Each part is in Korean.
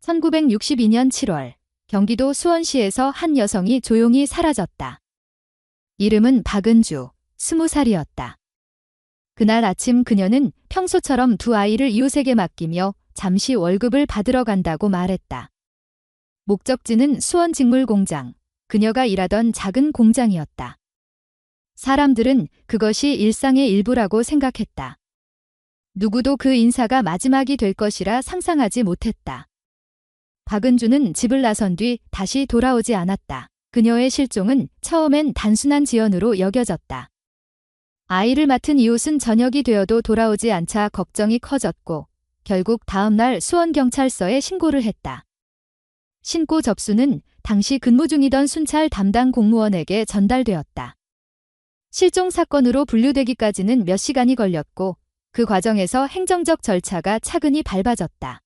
1962년 7월 경기도 수원시에서 한 여성이 조용히 사라졌다. 이름은 박은주, 20살이었다. 그날 아침 그녀는 평소처럼 두 아이를 이웃에게 맡기며 잠시 월급을 받으러 간다고 말했다. 목적지는 수원 직물 공장, 그녀가 일하던 작은 공장이었다. 사람들은 그것이 일상의 일부라고 생각했다. 누구도 그 인사가 마지막이 될 것이라 상상하지 못했다. 박은주는 집을 나선 뒤 다시 돌아오지 않았다. 그녀의 실종은 처음엔 단순한 지연으로 여겨졌다. 아이를 맡은 이웃은 저녁이 되어도 돌아오지 않자 걱정이 커졌고 결국 다음 날 수원경찰서에 신고를 했다. 신고 접수는 당시 근무 중이던 순찰 담당 공무원에게 전달되었다. 실종 사건으로 분류되기까지는 몇 시간이 걸렸고 그 과정에서 행정적 절차가 차근히 밟아졌다.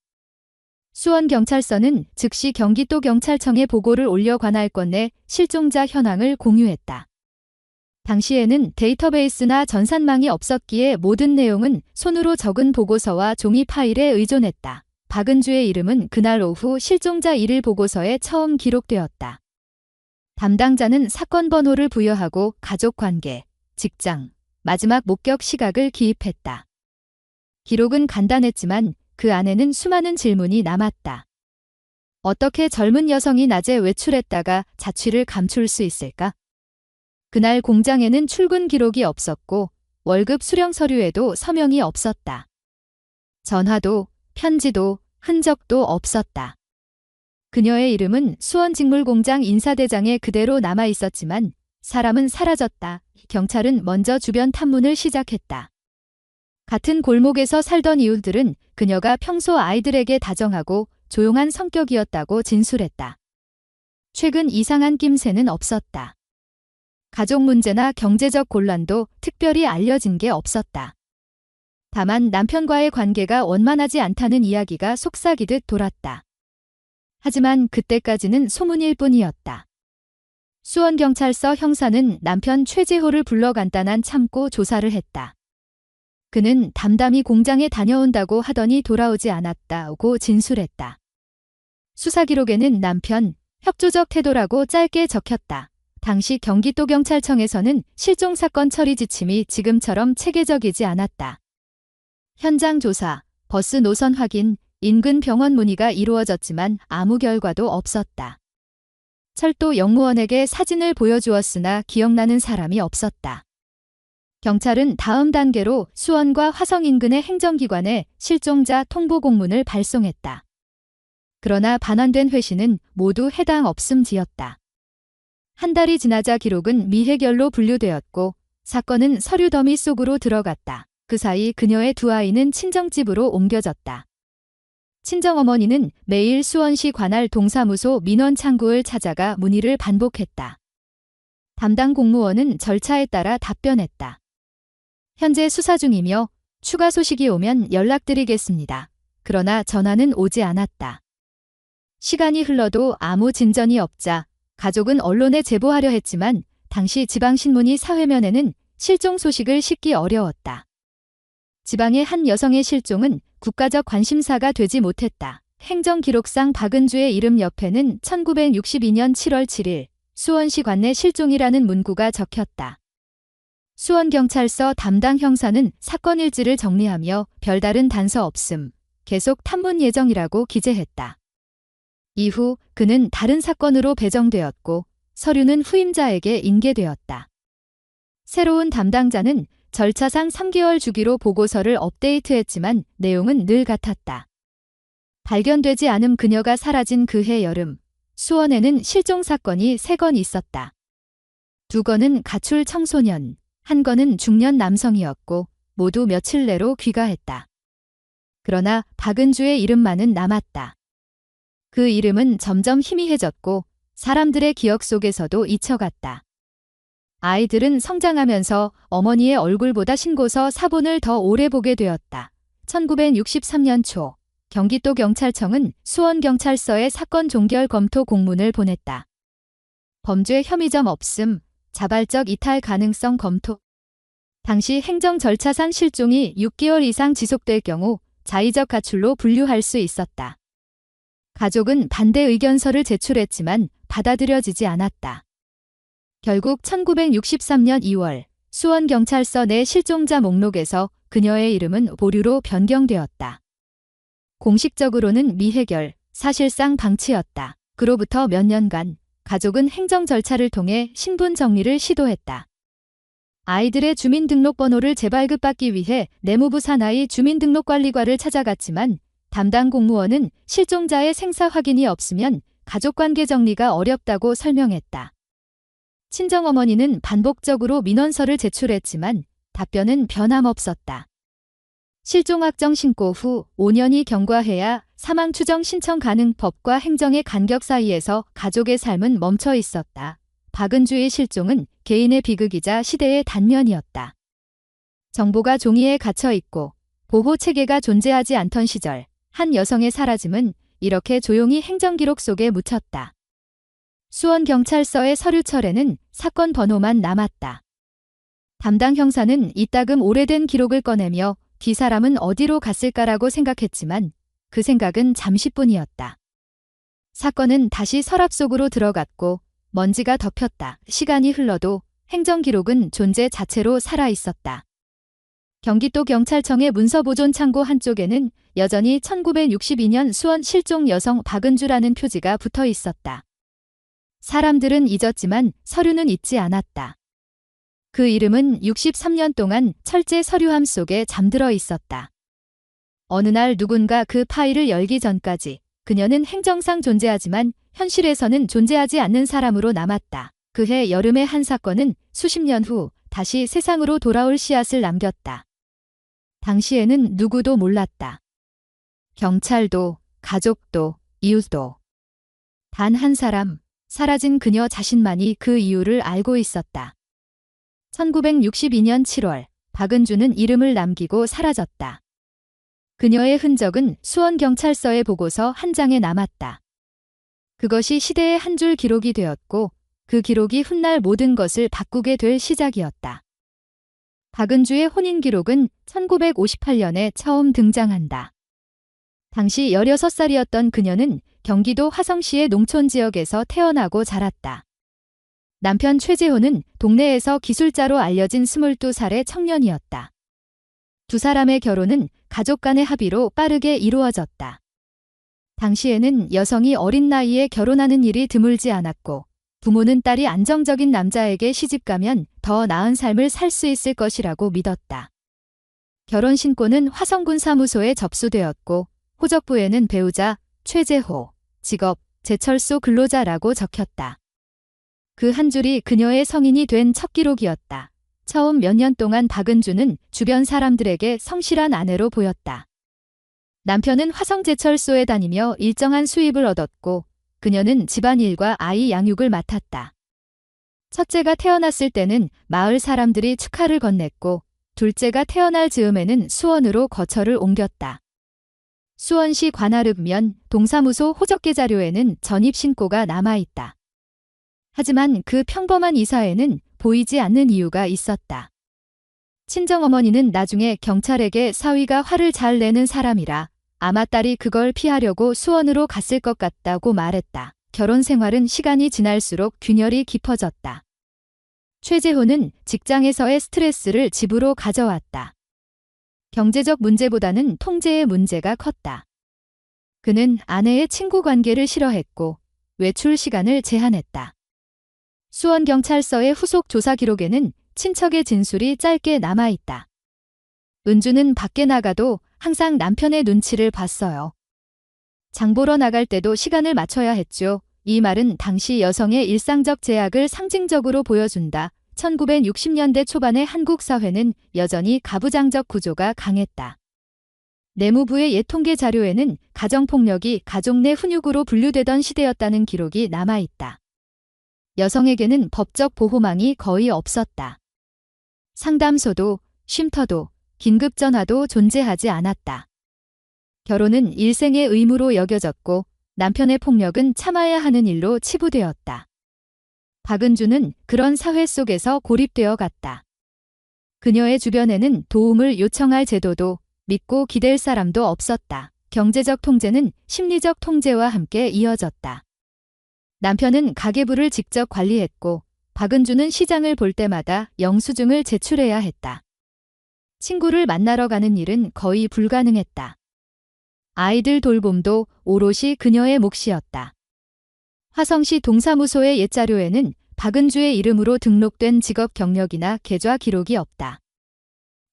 수원경찰서는 즉시 경기도경찰청에 보고를 올려 관할권 내 실종자 현황을 공유했다. 당시에는 데이터베이스나 전산망이 없었기에 모든 내용은 손으로 적은 보고서와 종이 파일에 의존했다. 박은주의 이름은 그날 오후 실종자 1일 보고서에 처음 기록되었다. 담당자는 사건 번호를 부여하고 가족관계, 직장, 마지막 목격 시각을 기입했다. 기록은 간단했지만 그 안에는 수많은 질문이 남았다. 어떻게 젊은 여성이 낮에 외출했다가 자취를 감출 수 있을까? 그날 공장에는 출근 기록이 없었고 월급 수령 서류에도 서명이 없었다. 전화도, 편지도, 흔적도 없었다. 그녀의 이름은 수원직물공장 인사대장에 그대로 남아 있었지만 사람은 사라졌다. 경찰은 먼저 주변 탐문을 시작했다. 같은 골목에서 살던 이웃들은 그녀가 평소 아이들에게 다정하고 조용한 성격이었다고 진술했다. 최근 이상한 낌새는 없었다. 가족 문제나 경제적 곤란도 특별히 알려진 게 없었다. 다만 남편과의 관계가 원만하지 않다는 이야기가 속삭이듯 돌았다. 하지만 그때까지는 소문일 뿐이었다. 수원경찰서 형사는 남편 최재호를 불러 간단한 참고 조사를 했다. 그는 담담히 공장에 다녀온다고 하더니 돌아오지 않았다고 진술했다. 수사 기록에는 남편, 협조적 태도라고 짧게 적혔다. 당시 경기도경찰청에서는 실종 사건 처리 지침이 지금처럼 체계적이지 않았다. 현장 조사, 버스 노선 확인, 인근 병원 문의가 이루어졌지만 아무 결과도 없었다. 철도 영무원에게 사진을 보여주었으나 기억나는 사람이 없었다. 경찰은 다음 단계로 수원과 화성 인근의 행정기관에 실종자 통보 공문을 발송했다. 그러나 반환된 회신은 모두 해당 없음지였다. 한 달이 지나자 기록은 미해결로 분류되었고 사건은 서류 더미 속으로 들어갔다. 그 사이 그녀의 두 아이는 친정집으로 옮겨졌다. 친정어머니는 매일 수원시 관할 동사무소 민원창구를 찾아가 문의를 반복했다. 담당 공무원은 절차에 따라 답변했다. 현재 수사 중이며 추가 소식이 오면 연락드리겠습니다. 그러나 전화는 오지 않았다. 시간이 흘러도 아무 진전이 없자 가족은 언론에 제보하려 했지만 당시 지방신문이 사회면에는 실종 소식을 싣기 어려웠다. 지방의 한 여성의 실종은 국가적 관심사가 되지 못했다. 행정기록상 박은주의 이름 옆에는 1962년 7월 7일 수원시 관내 실종이라는 문구가 적혔다. 수원경찰서 담당 형사는 사건 일지를 정리하며 별다른 단서 없음, 계속 탐문 예정이라고 기재했다. 이후 그는 다른 사건으로 배정되었고 서류는 후임자에게 인계되었다. 새로운 담당자는 절차상 3개월 주기로 보고서를 업데이트했지만 내용은 늘 같았다. 발견되지 않은 그녀가 사라진 그해 여름, 수원에는 실종 사건이 3건 있었다. 2건은 가출 청소년, 1건은 중년 남성이었고 모두 며칠 내로 귀가했다. 그러나 박은주의 이름만은 남았다. 그 이름은 점점 희미해졌고 사람들의 기억 속에서도 잊혀갔다. 아이들은 성장하면서 어머니의 얼굴보다 신고서 사본을 더 오래 보게 되었다. 1963년 초 경기도경찰청은 수원경찰서에 사건 종결 검토 공문을 보냈다. 범죄 혐의점 없음, 자발적 이탈 가능성 검토. 당시 행정 절차상 실종이 6개월 이상 지속될 경우 자의적 가출로 분류할 수 있었다. 가족은 반대 의견서를 제출했지만 받아들여지지 않았다. 결국 1963년 2월 수원경찰서 내 실종자 목록에서 그녀의 이름은 보류로 변경되었다. 공식적으로는 미해결, 사실상 방치였다. 그로부터 몇 년간 가족은 행정 절차를 통해 신분 정리를 시도했다. 아이들의 주민등록번호를 재발급받기 위해 내무부 산하의 주민등록관리과를 찾아갔지만 담당 공무원은 실종자의 생사 확인이 없으면 가족관계 정리가 어렵다고 설명했다. 친정어머니는 반복적으로 민원서를 제출했지만 답변은 변함없었다. 실종 확정 신고 후 5년이 경과해야 사망 추정 신청 가능. 법과 행정의 간격 사이에서 가족의 삶은 멈춰 있었다. 박은주의 실종은 개인의 비극이자 시대의 단면이었다. 정보가 종이에 갇혀 있고 보호 체계가 존재하지 않던 시절, 한 여성의 사라짐은 이렇게 조용히 행정기록 속에 묻혔다. 수원경찰서의 서류철에는 사건 번호만 남았다. 담당 형사는 이따금 오래된 기록을 꺼내며 뒷 사람은 어디로 갔을까라고 생각했지만 그 생각은 잠시뿐이었다. 사건은 다시 서랍 속으로 들어갔고 먼지가 덮였다. 시간이 흘러도 행정기록은 존재 자체로 살아있었다. 경기도 경찰청의 문서보존 창고 한쪽에는 여전히 1962년 수원 실종 여성 박은주라는 표지가 붙어 있었다. 사람들은 잊었지만 서류는 잊지 않았다. 그 이름은 63년 동안 철제 서류함 속에 잠들어 있었다. 어느 날 누군가 그 파일을 열기 전까지 그녀는 행정상 존재하지만 현실에서는 존재하지 않는 사람으로 남았다. 그해 여름의 한 사건은 수십 년 후 다시 세상으로 돌아올 씨앗을 남겼다. 당시에는 누구도 몰랐다. 경찰도, 가족도, 이웃도. 단 한 사람, 사라진 그녀 자신만이 그 이유를 알고 있었다. 1962년 7월, 박은주는 이름을 남기고 사라졌다. 그녀의 흔적은 수원경찰서의 보고서 한 장에 남았다. 그것이 시대의 한 줄 기록이 되었고 그 기록이 훗날 모든 것을 바꾸게 될 시작이었다. 박은주의 혼인 기록은 1958년에 처음 등장한다. 당시 16살이었던 그녀는 경기도 화성시의 농촌 지역에서 태어나고 자랐다. 남편 최재호는 동네에서 기술자로 알려진 22살의 청년이었다. 두 사람의 결혼은 가족 간의 합의로 빠르게 이루어졌다. 당시에는 여성이 어린 나이에 결혼하는 일이 드물지 않았고 부모는 딸이 안정적인 남자에게 시집가면 더 나은 삶을 살 수 있을 것이라고 믿었다. 결혼신고는 화성군 사무소에 접수되었고 호적부에는 배우자, 최재호, 직업, 제철소 근로자라고 적혔다. 그 한 줄이 그녀의 성인이 된 첫 기록이었다. 처음 몇 년 동안 박은주는 주변 사람들에게 성실한 아내로 보였다. 남편은 화성제철소에 다니며 일정한 수입을 얻었고 그녀는 집안일과 아이 양육을 맡았다. 첫째가 태어났을 때는 마을 사람들이 축하를 건넸고 둘째가 태어날 즈음에는 수원으로 거처를 옮겼다. 수원시 관할읍면 동사무소 호적계 자료에는 전입신고가 남아있다. 하지만 그 평범한 이사에는 보이지 않는 이유가 있었다. 친정어머니는 나중에 경찰에게 사위가 화를 잘 내는 사람이라 아마 딸이 그걸 피하려고 수원으로 갔을 것 같다고 말했다. 결혼 생활은 시간이 지날수록 균열이 깊어졌다. 최재호는 직장에서의 스트레스를 집으로 가져왔다. 경제적 문제보다는 통제의 문제가 컸다. 그는 아내의 친구 관계를 싫어했고 외출 시간을 제한했다. 수원경찰서의 후속 조사 기록에는 친척의 진술이 짧게 남아있다. 은주는 밖에 나가도 항상 남편의 눈치를 봤어요. 장 보러 나갈 때도 시간을 맞춰야 했죠. 이 말은 당시 여성의 일상적 제약을 상징적으로 보여준다. 1960년대 초반의 한국 사회는 여전히 가부장적 구조가 강했다. 내무부의 옛 통계 자료에는 가정폭력이 가족 내 훈육으로 분류되던 시대였다는 기록이 남아있다. 여성에게는 법적 보호망이 거의 없었다. 상담소도, 쉼터도, 긴급전화도 존재하지 않았다. 결혼은 일생의 의무로 여겨졌고 남편의 폭력은 참아야 하는 일로 치부되었다. 박은주는 그런 사회 속에서 고립되어 갔다. 그녀의 주변에는 도움을 요청할 제도도 믿고 기댈 사람도 없었다. 경제적 통제는 심리적 통제와 함께 이어졌다. 남편은 가계부를 직접 관리했고 박은주는 시장을 볼 때마다 영수증을 제출해야 했다. 친구를 만나러 가는 일은 거의 불가능했다. 아이들 돌봄도 오롯이 그녀의 몫이었다. 화성시 동사무소의 옛자료에는 박은주의 이름으로 등록된 직업 경력이나 계좌 기록이 없다.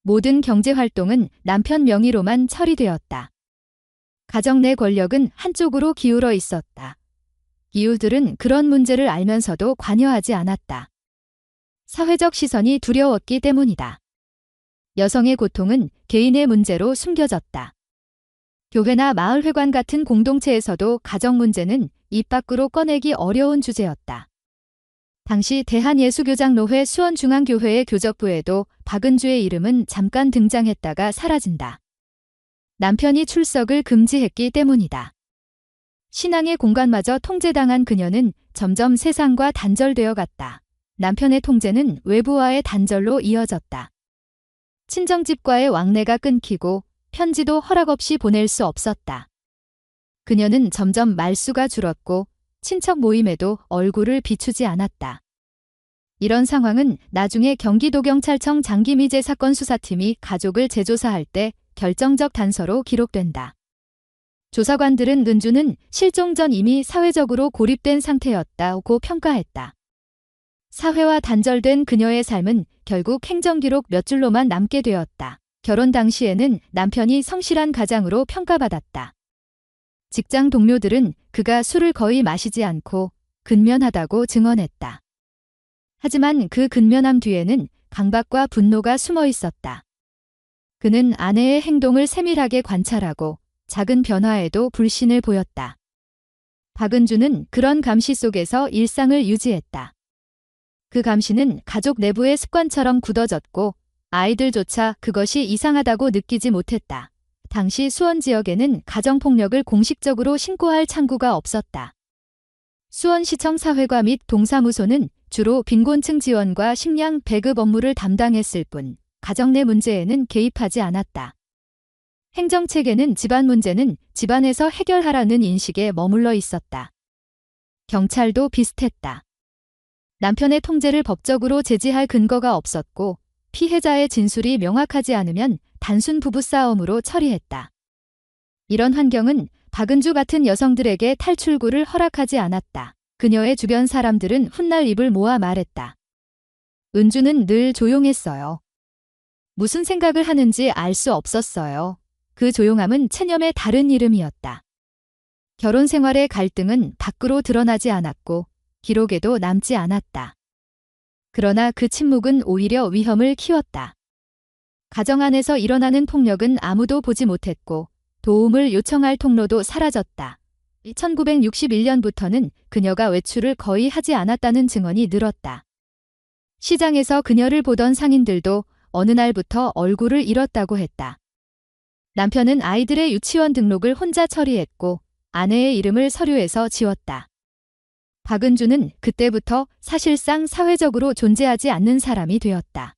모든 경제활동은 남편 명의로만 처리되었다. 가정 내 권력은 한쪽으로 기울어 있었다. 이웃들은 그런 문제를 알면서도 관여하지 않았다. 사회적 시선이 두려웠기 때문이다. 여성의 고통은 개인의 문제로 숨겨졌다. 교회나 마을회관 같은 공동체에서도 가정 문제는 입 밖으로 꺼내기 어려운 주제였다. 당시 대한예수교장로회 수원중앙교회의 교적부에도 박은주의 이름은 잠깐 등장했다가 사라진다. 남편이 출석을 금지했기 때문이다. 신앙의 공간마저 통제당한 그녀는 점점 세상과 단절되어 갔다. 남편의 통제는 외부와의 단절로 이어졌다. 친정집과의 왕래가 끊기고 편지도 허락 없이 보낼 수 없었다. 그녀는 점점 말수가 줄었고 친척 모임에도 얼굴을 비추지 않았다. 이런 상황은 나중에 경기도경찰청 장기미제 사건 수사팀이 가족을 재조사할 때 결정적 단서로 기록된다. 조사관들은 은주는 실종 전 이미 사회적으로 고립된 상태였다고 평가했다. 사회와 단절된 그녀의 삶은 결국 행정기록 몇 줄로만 남게 되었다. 결혼 당시에는 남편이 성실한 가장으로 평가받았다. 직장 동료들은 그가 술을 거의 마시지 않고 근면하다고 증언했다. 하지만 그 근면함 뒤에는 강박과 분노가 숨어 있었다. 그는 아내의 행동을 세밀하게 관찰하고 작은 변화에도 불신을 보였다. 박은주는 그런 감시 속에서 일상을 유지했다. 그 감시는 가족 내부의 습관처럼 굳어졌고 아이들조차 그것이 이상하다고 느끼지 못했다. 당시 수원 지역에는 가정폭력을 공식적으로 신고할 창구가 없었다. 수원시청 사회과 및 동사무소는 주로 빈곤층 지원과 식량 배급 업무를 담당했을 뿐 가정 내 문제에는 개입하지 않았다. 행정체계는 집안 문제는 집안에서 해결하라는 인식에 머물러 있었다. 경찰도 비슷했다. 남편의 통제를 법적으로 제지할 근거가 없었고 피해자의 진술이 명확하지 않으면 단순 부부싸움으로 처리했다. 이런 환경은 박은주 같은 여성들에게 탈출구를 허락하지 않았다. 그녀의 주변 사람들은 훗날 입을 모아 말했다. 은주는 늘 조용했어요. 무슨 생각을 하는지 알 수 없었어요. 그 조용함은 체념의 다른 이름이었다. 결혼 생활의 갈등은 밖으로 드러나지 않았고 기록에도 남지 않았다. 그러나 그 침묵은 오히려 위험을 키웠다. 가정 안에서 일어나는 폭력은 아무도 보지 못했고 도움을 요청할 통로도 사라졌다. 1961년부터는 그녀가 외출을 거의 하지 않았다는 증언이 늘었다. 시장에서 그녀를 보던 상인들도 어느 날부터 얼굴을 잃었다고 했다. 남편은 아이들의 유치원 등록을 혼자 처리했고 아내의 이름을 서류에서 지웠다. 박은주는 그때부터 사실상 사회적으로 존재하지 않는 사람이 되었다.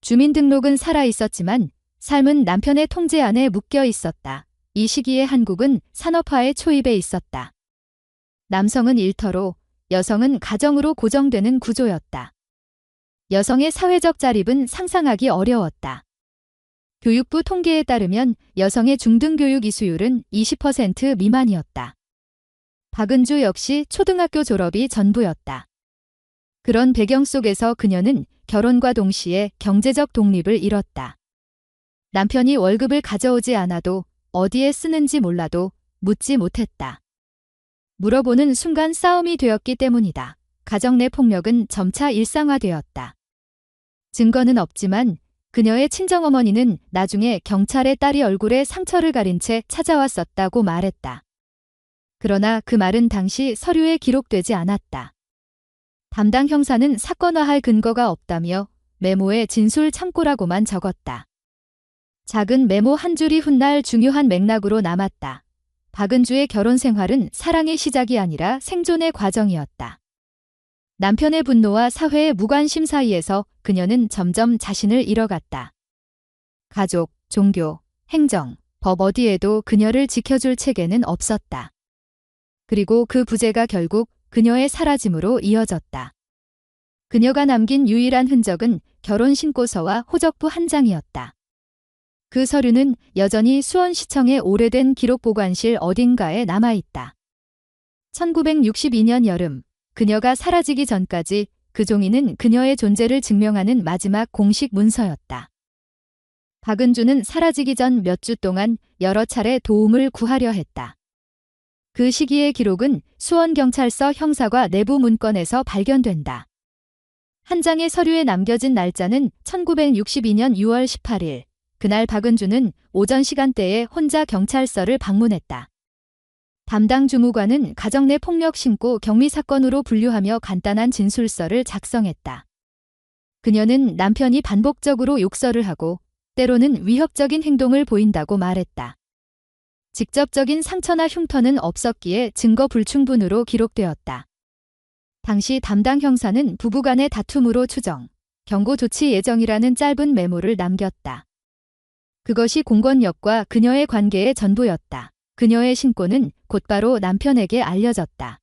주민등록은 살아 있었지만 삶은 남편의 통제 안에 묶여 있었다. 이 시기에 한국은 산업화의 초입에 있었다. 남성은 일터로, 여성은 가정으로 고정되는 구조였다. 여성의 사회적 자립은 상상하기 어려웠다. 교육부 통계에 따르면 여성의 중등교육 이수율은 20% 미만이었다. 박은주 역시 초등학교 졸업이 전부였다. 그런 배경 속에서 그녀는 결혼과 동시에 경제적 독립을 잃었다. 남편이 월급을 가져오지 않아도 어디에 쓰는지 몰라도 묻지 못했다. 물어보는 순간 싸움이 되었기 때문이다. 가정 내 폭력은 점차 일상화되었다. 증거는 없지만 그녀의 친정어머니는 나중에 경찰의 딸이 얼굴에 상처를 가린 채 찾아왔었다고 말했다. 그러나 그 말은 당시 서류에 기록되지 않았다. 담당 형사는 사건화할 근거가 없다며 메모에 진술 참고라고만 적었다. 작은 메모 한 줄이 훗날 중요한 맥락으로 남았다. 박은주의 결혼 생활은 사랑의 시작이 아니라 생존의 과정이었다. 남편의 분노와 사회의 무관심 사이에서 그녀는 점점 자신을 잃어갔다. 가족, 종교, 행정, 법 어디에도 그녀를 지켜줄 체계는 없었다. 그리고 그 부재가 결국 그녀의 사라짐으로 이어졌다. 그녀가 남긴 유일한 흔적은 결혼 신고서와 호적부 한 장이었다. 그 서류는 여전히 수원시청의 오래된 기록 보관실 어딘가에 남아있다. 1962년 여름, 그녀가 사라지기 전까지 그 종이는 그녀의 존재를 증명하는 마지막 공식 문서였다. 박은주는 사라지기 전 몇 주 동안 여러 차례 도움을 구하려 했다. 그 시기의 기록은 수원경찰서 형사과 내부 문건에서 발견된다. 한 장의 서류에 남겨진 날짜는 1962년 6월 18일. 그날 박은주는 오전 시간대에 혼자 경찰서를 방문했다. 담당 주무관은 가정 내 폭력 신고 경미 사건으로 분류하며 간단한 진술서를 작성했다. 그녀는 남편이 반복적으로 욕설을 하고 때로는 위협적인 행동을 보인다고 말했다. 직접적인 상처나 흉터는 없었기에 증거 불충분으로 기록되었다. 당시 담당 형사는 부부간의 다툼으로 추정, 경고 조치 예정이라는 짧은 메모를 남겼다. 그것이 공권력과 그녀의 관계의 전부였다. 그녀의 신고는 곧바로 남편에게 알려졌다.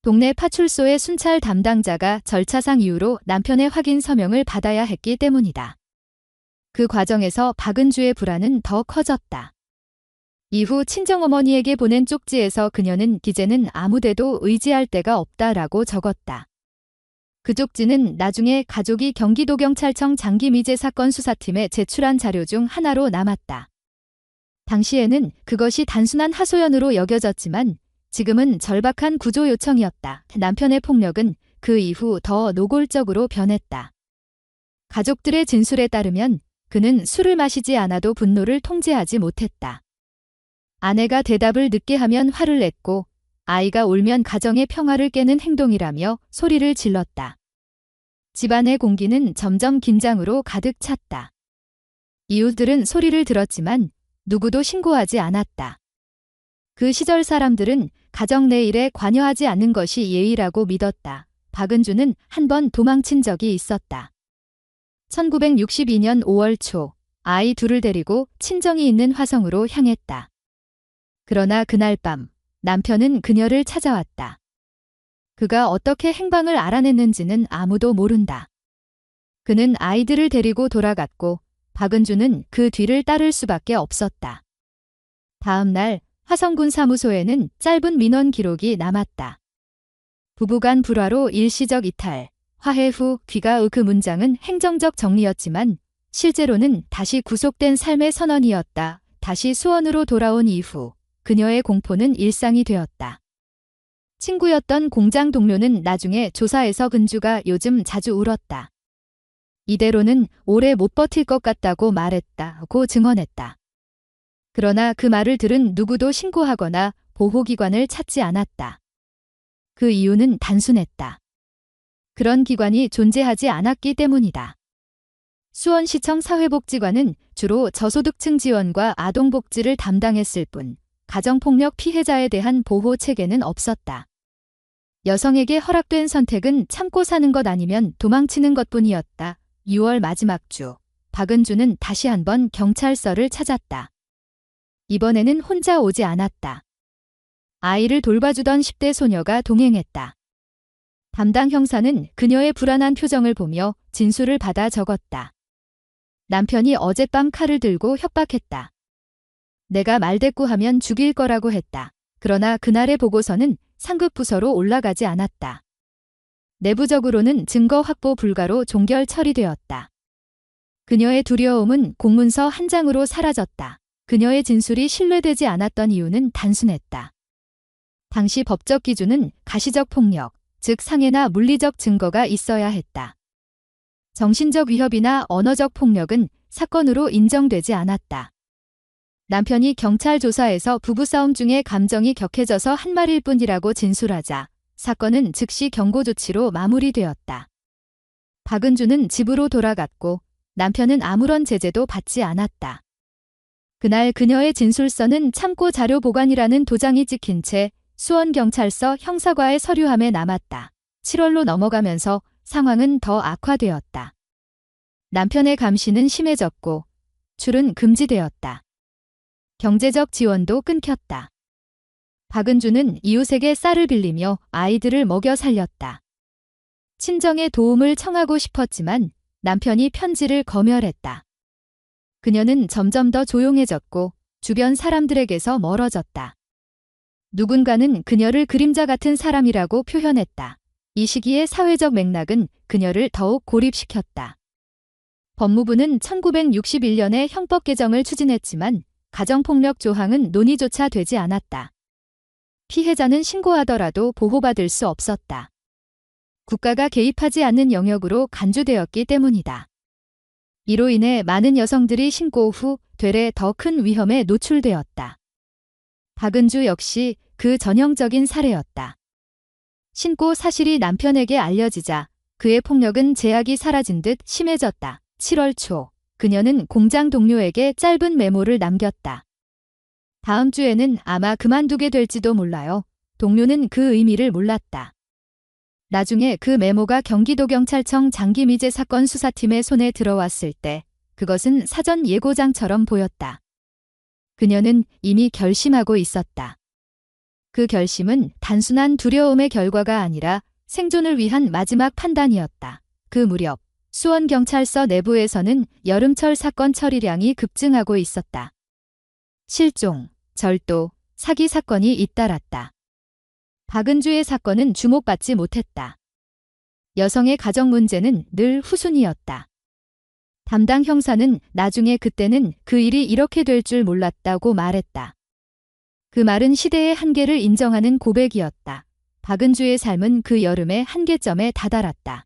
동네 파출소의 순찰 담당자가 절차상 이유로 남편의 확인 서명을 받아야 했기 때문이다. 그 과정에서 박은주의 불안은 더 커졌다. 이후 친정어머니에게 보낸 쪽지에서 그녀는 이제는 아무데도 의지할 데가 없다라고 적었다. 그 쪽지는 나중에 가족이 경기도경찰청 장기미제 사건 수사팀에 제출한 자료 중 하나로 남았다. 당시에는 그것이 단순한 하소연으로 여겨졌지만 지금은 절박한 구조 요청이었다. 남편의 폭력은 그 이후 더 노골적으로 변했다. 가족들의 진술에 따르면 그는 술을 마시지 않아도 분노를 통제하지 못했다. 아내가 대답을 늦게 하면 화를 냈고 아이가 울면 가정의 평화를 깨는 행동이라며 소리를 질렀다. 집안의 공기는 점점 긴장으로 가득 찼다. 이웃들은 소리를 들었지만 누구도 신고하지 않았다. 그 시절 사람들은 가정 내 일에 관여하지 않는 것이 예의라고 믿었다. 박은주는 한 번 도망친 적이 있었다. 1962년 5월 초 아이 둘을 데리고 친정이 있는 화성으로 향했다. 그러나 그날 밤 남편은 그녀를 찾아왔다. 그가 어떻게 행방을 알아냈는지는 아무도 모른다. 그는 아이들을 데리고 돌아갔고 박은주는 그 뒤를 따를 수밖에 없었다. 다음 날 화성군 사무소에는 짧은 민원 기록이 남았다. 부부간 불화로 일시적 이탈, 화해 후 귀가 그 문장은 행정적 정리였지만 실제로는 다시 구속된 삶의 선언이었다. 다시 수원으로 돌아온 이후 그녀의 공포는 일상이 되었다. 친구였던 공장 동료는 나중에 조사에서 근주가 요즘 자주 울었다. 이대로는 오래 못 버틸 것 같다고 말했다고 증언했다. 그러나 그 말을 들은 누구도 신고하거나 보호기관을 찾지 않았다. 그 이유는 단순했다. 그런 기관이 존재하지 않았기 때문이다. 수원시청 사회복지관은 주로 저소득층 지원과 아동복지를 담당했을 뿐 가정폭력 피해자에 대한 보호 체계는 없었다. 여성에게 허락된 선택은 참고 사는 것 아니면 도망치는 것뿐이었다. 6월 마지막 주, 박은주는 다시 한번 경찰서를 찾았다. 이번에는 혼자 오지 않았다. 아이를 돌봐주던 10대 소녀가 동행했다. 담당 형사는 그녀의 불안한 표정을 보며 진술을 받아 적었다. 남편이 어젯밤 칼을 들고 협박했다. 내가 말대꾸하면 죽일 거라고 했다. 그러나 그날의 보고서는 상급 부서로 올라가지 않았다. 내부적으로는 증거 확보 불가로 종결 처리되었다. 그녀의 두려움은 공문서 한 장으로 사라졌다. 그녀의 진술이 신뢰되지 않았던 이유는 단순했다. 당시 법적 기준은 가시적 폭력, 즉 상해나 물리적 증거가 있어야 했다. 정신적 위협이나 언어적 폭력은 사건으로 인정되지 않았다. 남편이 경찰 조사에서 부부싸움 중에 감정이 격해져서 한 말일 뿐이라고 진술하자 사건은 즉시 경고 조치로 마무리되었다. 박은주는 집으로 돌아갔고 남편은 아무런 제재도 받지 않았다. 그날 그녀의 진술서는 참고 자료 보관이라는 도장이 찍힌 채 수원경찰서 형사과의 서류함에 남았다. 7월로 넘어가면서 상황은 더 악화되었다. 남편의 감시는 심해졌고 출은 금지되었다. 경제적 지원도 끊겼다. 박은주는 이웃에게 쌀을 빌리며 아이들을 먹여 살렸다. 친정에 도움을 청하고 싶었지만 남편이 편지를 검열했다. 그녀는 점점 더 조용해졌고 주변 사람들에게서 멀어졌다. 누군가는 그녀를 그림자 같은 사람이라고 표현했다. 이 시기의 사회적 맥락은 그녀를 더욱 고립시켰다. 법무부는 1961년에 형법 개정을 추진했지만 가정폭력 조항은 논의조차 되지 않았다. 피해자는 신고하더라도 보호받을 수 없었다. 국가가 개입하지 않는 영역으로 간주되었기 때문이다. 이로 인해 많은 여성들이 신고 후 되레 더 큰 위험에 노출되었다. 박은주 역시 그 전형적인 사례였다. 신고 사실이 남편에게 알려지자 그의 폭력은 제약이 사라진 듯 심해졌다. 7월 초, 그녀는 공장 동료에게 짧은 메모를 남겼다. 다음 주에는 아마 그만두게 될지도 몰라요. 동료는 그 의미를 몰랐다. 나중에 그 메모가 경기도경찰청 장기미제 사건 수사팀의 손에 들어왔을 때 그것은 사전 예고장처럼 보였다. 그녀는 이미 결심하고 있었다. 그 결심은 단순한 두려움의 결과가 아니라 생존을 위한 마지막 판단이었다. 그 무렵 수원경찰서 내부에서는 여름철 사건 처리량이 급증하고 있었다. 실종, 절도, 사기 사건이 잇따랐다. 박은주의 사건은 주목받지 못했다. 여성의 가정 문제는 늘 후순위였다. 담당 형사는 나중에 그때는 그 일이 이렇게 될 줄 몰랐다고 말했다. 그 말은 시대의 한계를 인정하는 고백이었다. 박은주의 삶은 그 여름의 한계점에 다다랐다.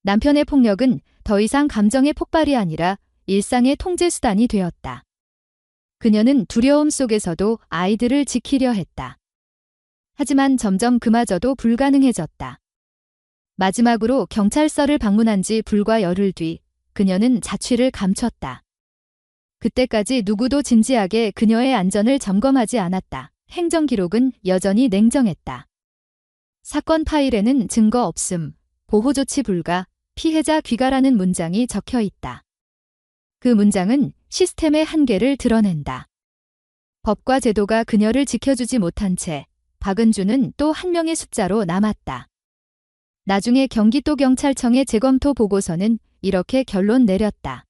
남편의 폭력은 더 이상 감정의 폭발이 아니라 일상의 통제수단이 되었다. 그녀는 두려움 속에서도 아이들을 지키려 했다. 하지만 점점 그마저도 불가능해졌다. 마지막으로 경찰서를 방문한 지 불과 열흘 뒤 그녀는 자취를 감췄다. 그때까지 누구도 진지하게 그녀의 안전을 점검하지 않았다. 행정기록은 여전히 냉정했다. 사건 파일에는 증거 없음, 보호조치 불가, 피해자 귀가라는 문장이 적혀 있다. 그 문장은 시스템의 한계를 드러낸다. 법과 제도가 그녀를 지켜주지 못한 채 박은주는 또 한 명의 숫자로 남았다. 나중에 경기도경찰청의 재검토 보고서는 이렇게 결론 내렸다.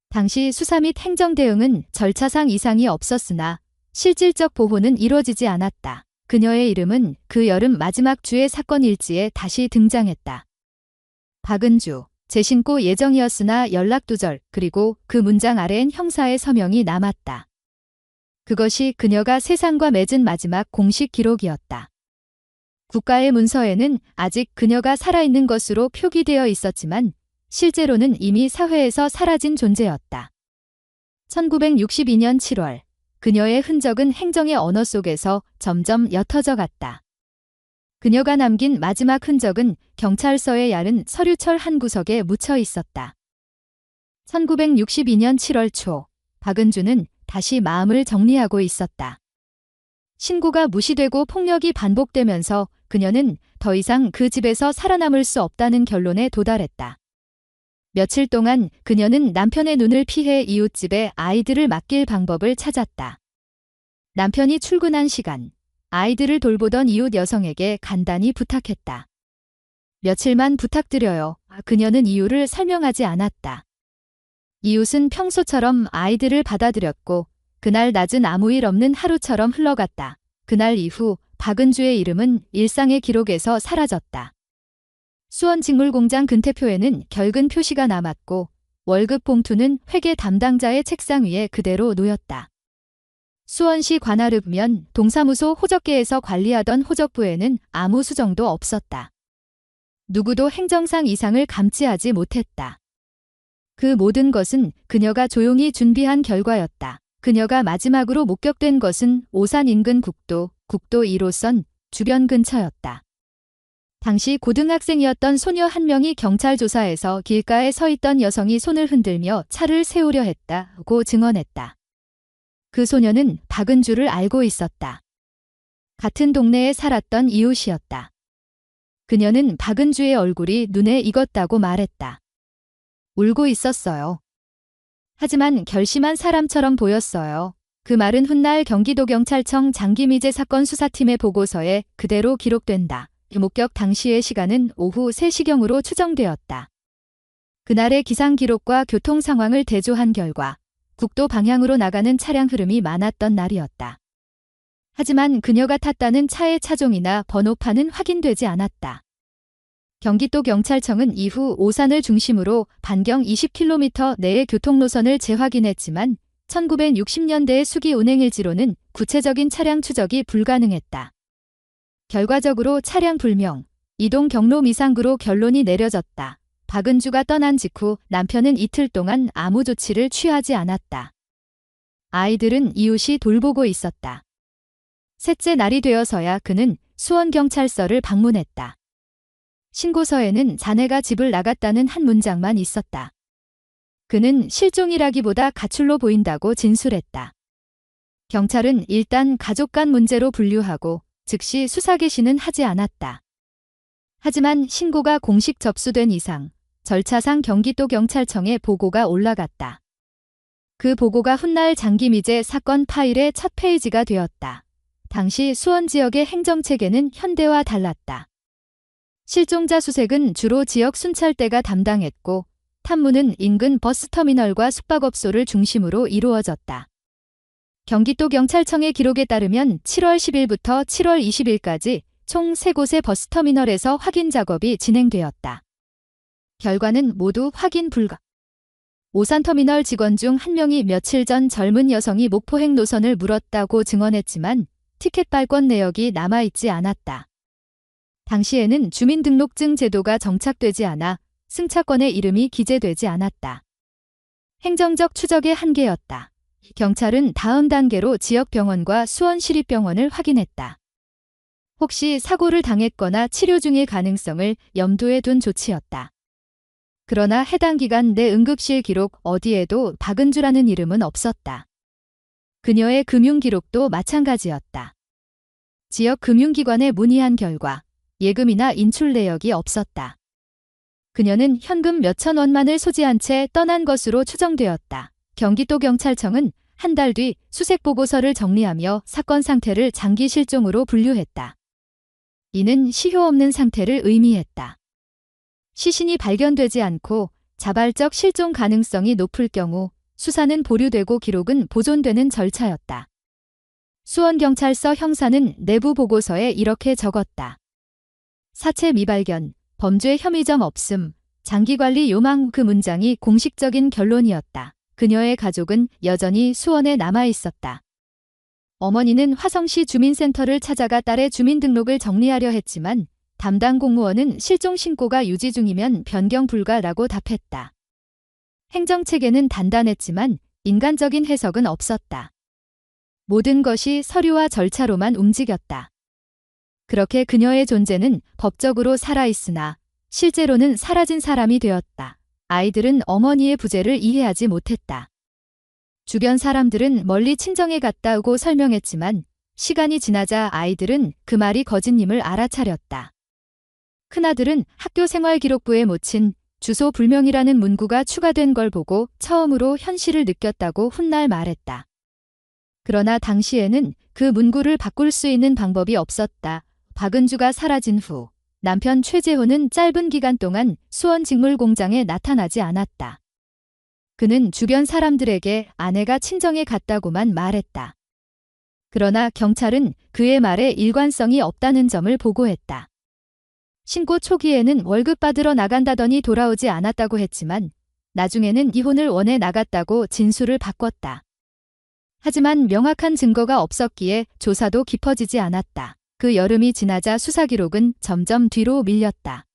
당시 수사 및 행정 대응은 절차상 이상이 없었으나 실질적 보호는 이루어지지 않았다. 그녀의 이름은 그 여름 마지막 주의 사건 일지에 다시 등장했다. 박은주, 재신고 예정이었으나 연락 두절, 그리고 그 문장 아래엔 형사의 서명이 남았다. 그것이 그녀가 세상과 맺은 마지막 공식 기록이었다. 국가의 문서에는 아직 그녀가 살아있는 것으로 표기되어 있었지만 실제로는 이미 사회에서 사라진 존재였다. 1962년 7월, 그녀의 흔적은 행정의 언어 속에서 점점 옅어져 갔다. 그녀가 남긴 마지막 흔적은 경찰서의 얇은 서류철 한 구석에 묻혀 있었다. 1962년 7월 초, 박은주는 다시 마음을 정리하고 있었다. 신고가 무시되고 폭력이 반복되면서 그녀는 더 이상 그 집에서 살아남을 수 없다는 결론에 도달했다. 며칠 동안 그녀는 남편의 눈을 피해 이웃집에 아이들을 맡길 방법을 찾았다. 남편이 출근한 시간, 아이들을 돌보던 이웃 여성에게 간단히 부탁했다. 며칠만 부탁드려요. 그녀는 이유를 설명하지 않았다. 이웃은 평소처럼 아이들을 받아들였고 그날 낮은 아무 일 없는 하루처럼 흘러갔다. 그날 이후 박은주의 이름은 일상의 기록에서 사라졌다. 수원직물공장 근태표에는 결근 표시가 남았고 월급 봉투는 회계 담당자의 책상 위에 그대로 놓였다. 수원시 관할읍면 동사무소 호적계에서 관리하던 호적부에는 아무 수정도 없었다. 누구도 행정상 이상을 감지하지 못했다. 그 모든 것은 그녀가 조용히 준비한 결과였다. 그녀가 마지막으로 목격된 것은 오산 인근 국도 1호선 주변 근처였다. 당시 고등학생이었던 소녀 한 명이 경찰 조사에서 길가에 서 있던 여성이 손을 흔들며 차를 세우려 했다고 증언했다. 그 소녀는 박은주를 알고 있었다. 같은 동네에 살았던 이웃이었다. 그녀는 박은주의 얼굴이 눈에 익었다고 말했다. 울고 있었어요. 하지만 결심한 사람처럼 보였어요. 그 말은 훗날 경기도경찰청 장기미제 사건 수사팀의 보고서에 그대로 기록된다. 목격 당시의 시간은 오후 3시경으로 추정되었다. 그날의 기상 기록과 교통 상황을 대조한 결과 국도 방향으로 나가는 차량 흐름이 많았던 날이었다. 하지만 그녀가 탔다는 차의 차종이나 번호판은 확인되지 않았다. 경기도경찰청은 이후 오산을 중심으로 반경 20km 내의 교통노선을 재확인했지만 1960년대의 수기 운행일지로는 구체적인 차량 추적이 불가능했다. 결과적으로 차량 불명, 이동 경로 미상구로 결론이 내려졌다. 박은주가 떠난 직후 남편은 이틀 동안 아무 조치를 취하지 않았다. 아이들은 이웃이 돌보고 있었다. 셋째 날이 되어서야 그는 수원경찰서를 방문했다. 신고서에는 자네가 집을 나갔다는 한 문장만 있었다. 그는 실종이라기보다 가출로 보인다고 진술했다. 경찰은 일단 가족 간 문제로 분류하고 즉시 수사 개시는 하지 않았다. 하지만 신고가 공식 접수된 이상 절차상 경기도경찰청에 보고가 올라갔다. 그 보고가 훗날 장기미제 사건 파일의 첫 페이지가 되었다. 당시 수원 지역의 행정체계는 현대와 달랐다. 실종자 수색은 주로 지역 순찰대가 담당했고 탐문은 인근 버스터미널과 숙박업소를 중심으로 이루어졌다. 경기도경찰청의 기록에 따르면 7월 10일부터 7월 20일까지 총 3곳의 버스터미널에서 확인 작업이 진행되었다. 결과는 모두 확인 불가. 오산터미널 직원 중 한 명이 며칠 전 젊은 여성이 목포행 노선을 물었다고 증언했지만 티켓 발권 내역이 남아있지 않았다. 당시에는 주민등록증 제도가 정착되지 않아 승차권의 이름이 기재되지 않았다. 행정적 추적의 한계였다. 경찰은 다음 단계로 지역병원과 수원시립병원을 확인했다. 혹시 사고를 당했거나 치료 중일 가능성을 염두에 둔 조치였다. 그러나 해당 기간 내 응급실 기록 어디에도 박은주라는 이름은 없었다. 그녀의 금융기록도 마찬가지였다. 지역 금융기관에 문의한 결과 예금이나 인출 내역이 없었다. 그녀는 현금 몇천 원만을 소지한 채 떠난 것으로 추정되었다. 경기도경찰청은 한 달 뒤 수색보고서를 정리하며 사건 상태를 장기 실종으로 분류했다. 이는 시효 없는 상태를 의미했다. 시신이 발견되지 않고 자발적 실종 가능성이 높을 경우 수사는 보류되고 기록은 보존되는 절차였다. 수원경찰서 형사는 내부 보고서에 이렇게 적었다. 사체 미발견, 범죄 혐의점 없음, 장기관리 요망. 그 문장이 공식적인 결론이었다. 그녀의 가족은 여전히 수원에 남아 있었다. 어머니는 화성시 주민센터를 찾아가 딸의 주민등록을 정리하려 했지만 담당 공무원은 실종 신고가 유지 중이면 변경 불가라고 답했다. 행정체계는 단단했지만 인간적인 해석은 없었다. 모든 것이 서류와 절차로만 움직였다. 그렇게 그녀의 존재는 법적으로 살아있으나 실제로는 사라진 사람이 되었다. 아이들은 어머니의 부재를 이해하지 못했다. 주변 사람들은 멀리 친정에 갔다 오고 설명했지만 시간이 지나자 아이들은 그 말이 거짓임을 알아차렸다. 큰아들은 학교생활기록부에 묻힌 주소 불명이라는 문구가 추가된 걸 보고 처음으로 현실을 느꼈다고 훗날 말했다. 그러나 당시에는 그 문구를 바꿀 수 있는 방법이 없었다. 박은주가 사라진 후 남편 최재호는 짧은 기간 동안 수원 직물공장에 나타나지 않았다. 그는 주변 사람들에게 아내가 친정에 갔다고만 말했다. 그러나 경찰은 그의 말에 일관성이 없다는 점을 보고했다. 신고 초기에는 월급 받으러 나간다더니 돌아오지 않았다고 했지만 나중에는 이혼을 원해 나갔다고 진술을 바꿨다. 하지만 명확한 증거가 없었기에 조사도 깊어지지 않았다. 그 여름이 지나자 수사 기록은 점점 뒤로 밀렸다.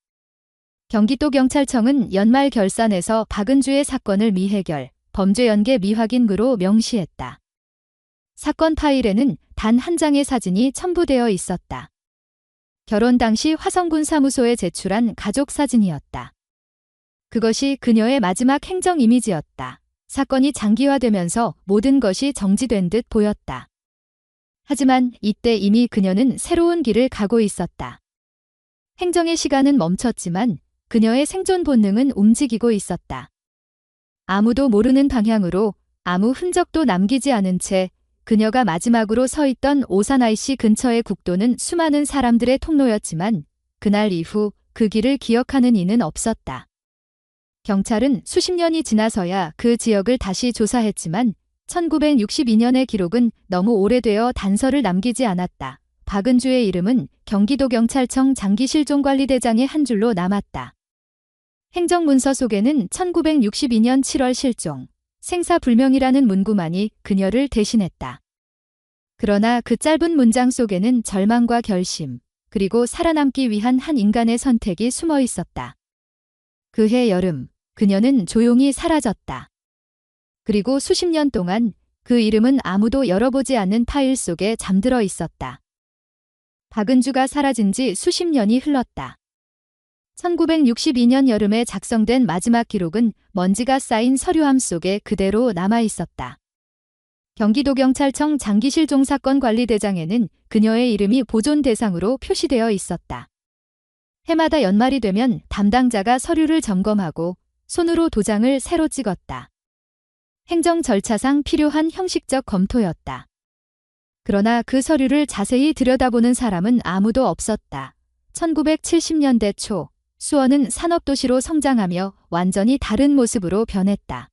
경기도경찰청은 연말 결산에서 박은주의 사건을 미해결, 범죄 연계 미확인으로 명시했다. 사건 파일에는 단 한 장의 사진이 첨부되어 있었다. 결혼 당시 화성군 사무소에 제출한 가족 사진이었다. 그것이 그녀의 마지막 행정 이미지였다. 사건이 장기화되면서 모든 것이 정지된 듯 보였다. 하지만 이때 이미 그녀는 새로운 길을 가고 있었다. 행정의 시간은 멈췄지만 그녀의 생존 본능은 움직이고 있었다. 아무도 모르는 방향으로 아무 흔적도 남기지 않은 채 그녀가 마지막으로 서 있던 오사나이시 근처의 국도는 수많은 사람들의 통로였지만 그날 이후 그 길을 기억하는 이는 없었다. 경찰은 수십 년이 지나서야 그 지역을 다시 조사했지만 1962년의 기록은 너무 오래되어 단서를 남기지 않았다. 박은주의 이름은 경기도경찰청 장기실종관리대장의 한 줄로 남았다. 행정문서 속에는 1962년 7월 실종, 생사불명이라는 문구만이 그녀를 대신했다. 그러나 그 짧은 문장 속에는 절망과 결심, 그리고 살아남기 위한 한 인간의 선택이 숨어 있었다. 그해 여름, 그녀는 조용히 사라졌다. 그리고 수십 년 동안 그 이름은 아무도 열어보지 않는 파일 속에 잠들어 있었다. 박은주가 사라진 지 수십 년이 흘렀다. 1962년 여름에 작성된 마지막 기록은 먼지가 쌓인 서류함 속에 그대로 남아 있었다. 경기도경찰청 장기실종사건관리대장에는 그녀의 이름이 보존 대상으로 표시되어 있었다. 해마다 연말이 되면 담당자가 서류를 점검하고 손으로 도장을 새로 찍었다. 행정 절차상 필요한 형식적 검토였다. 그러나 그 서류를 자세히 들여다보는 사람은 아무도 없었다. 1970년대 초, 수원은 산업도시로 성장하며 완전히 다른 모습으로 변했다.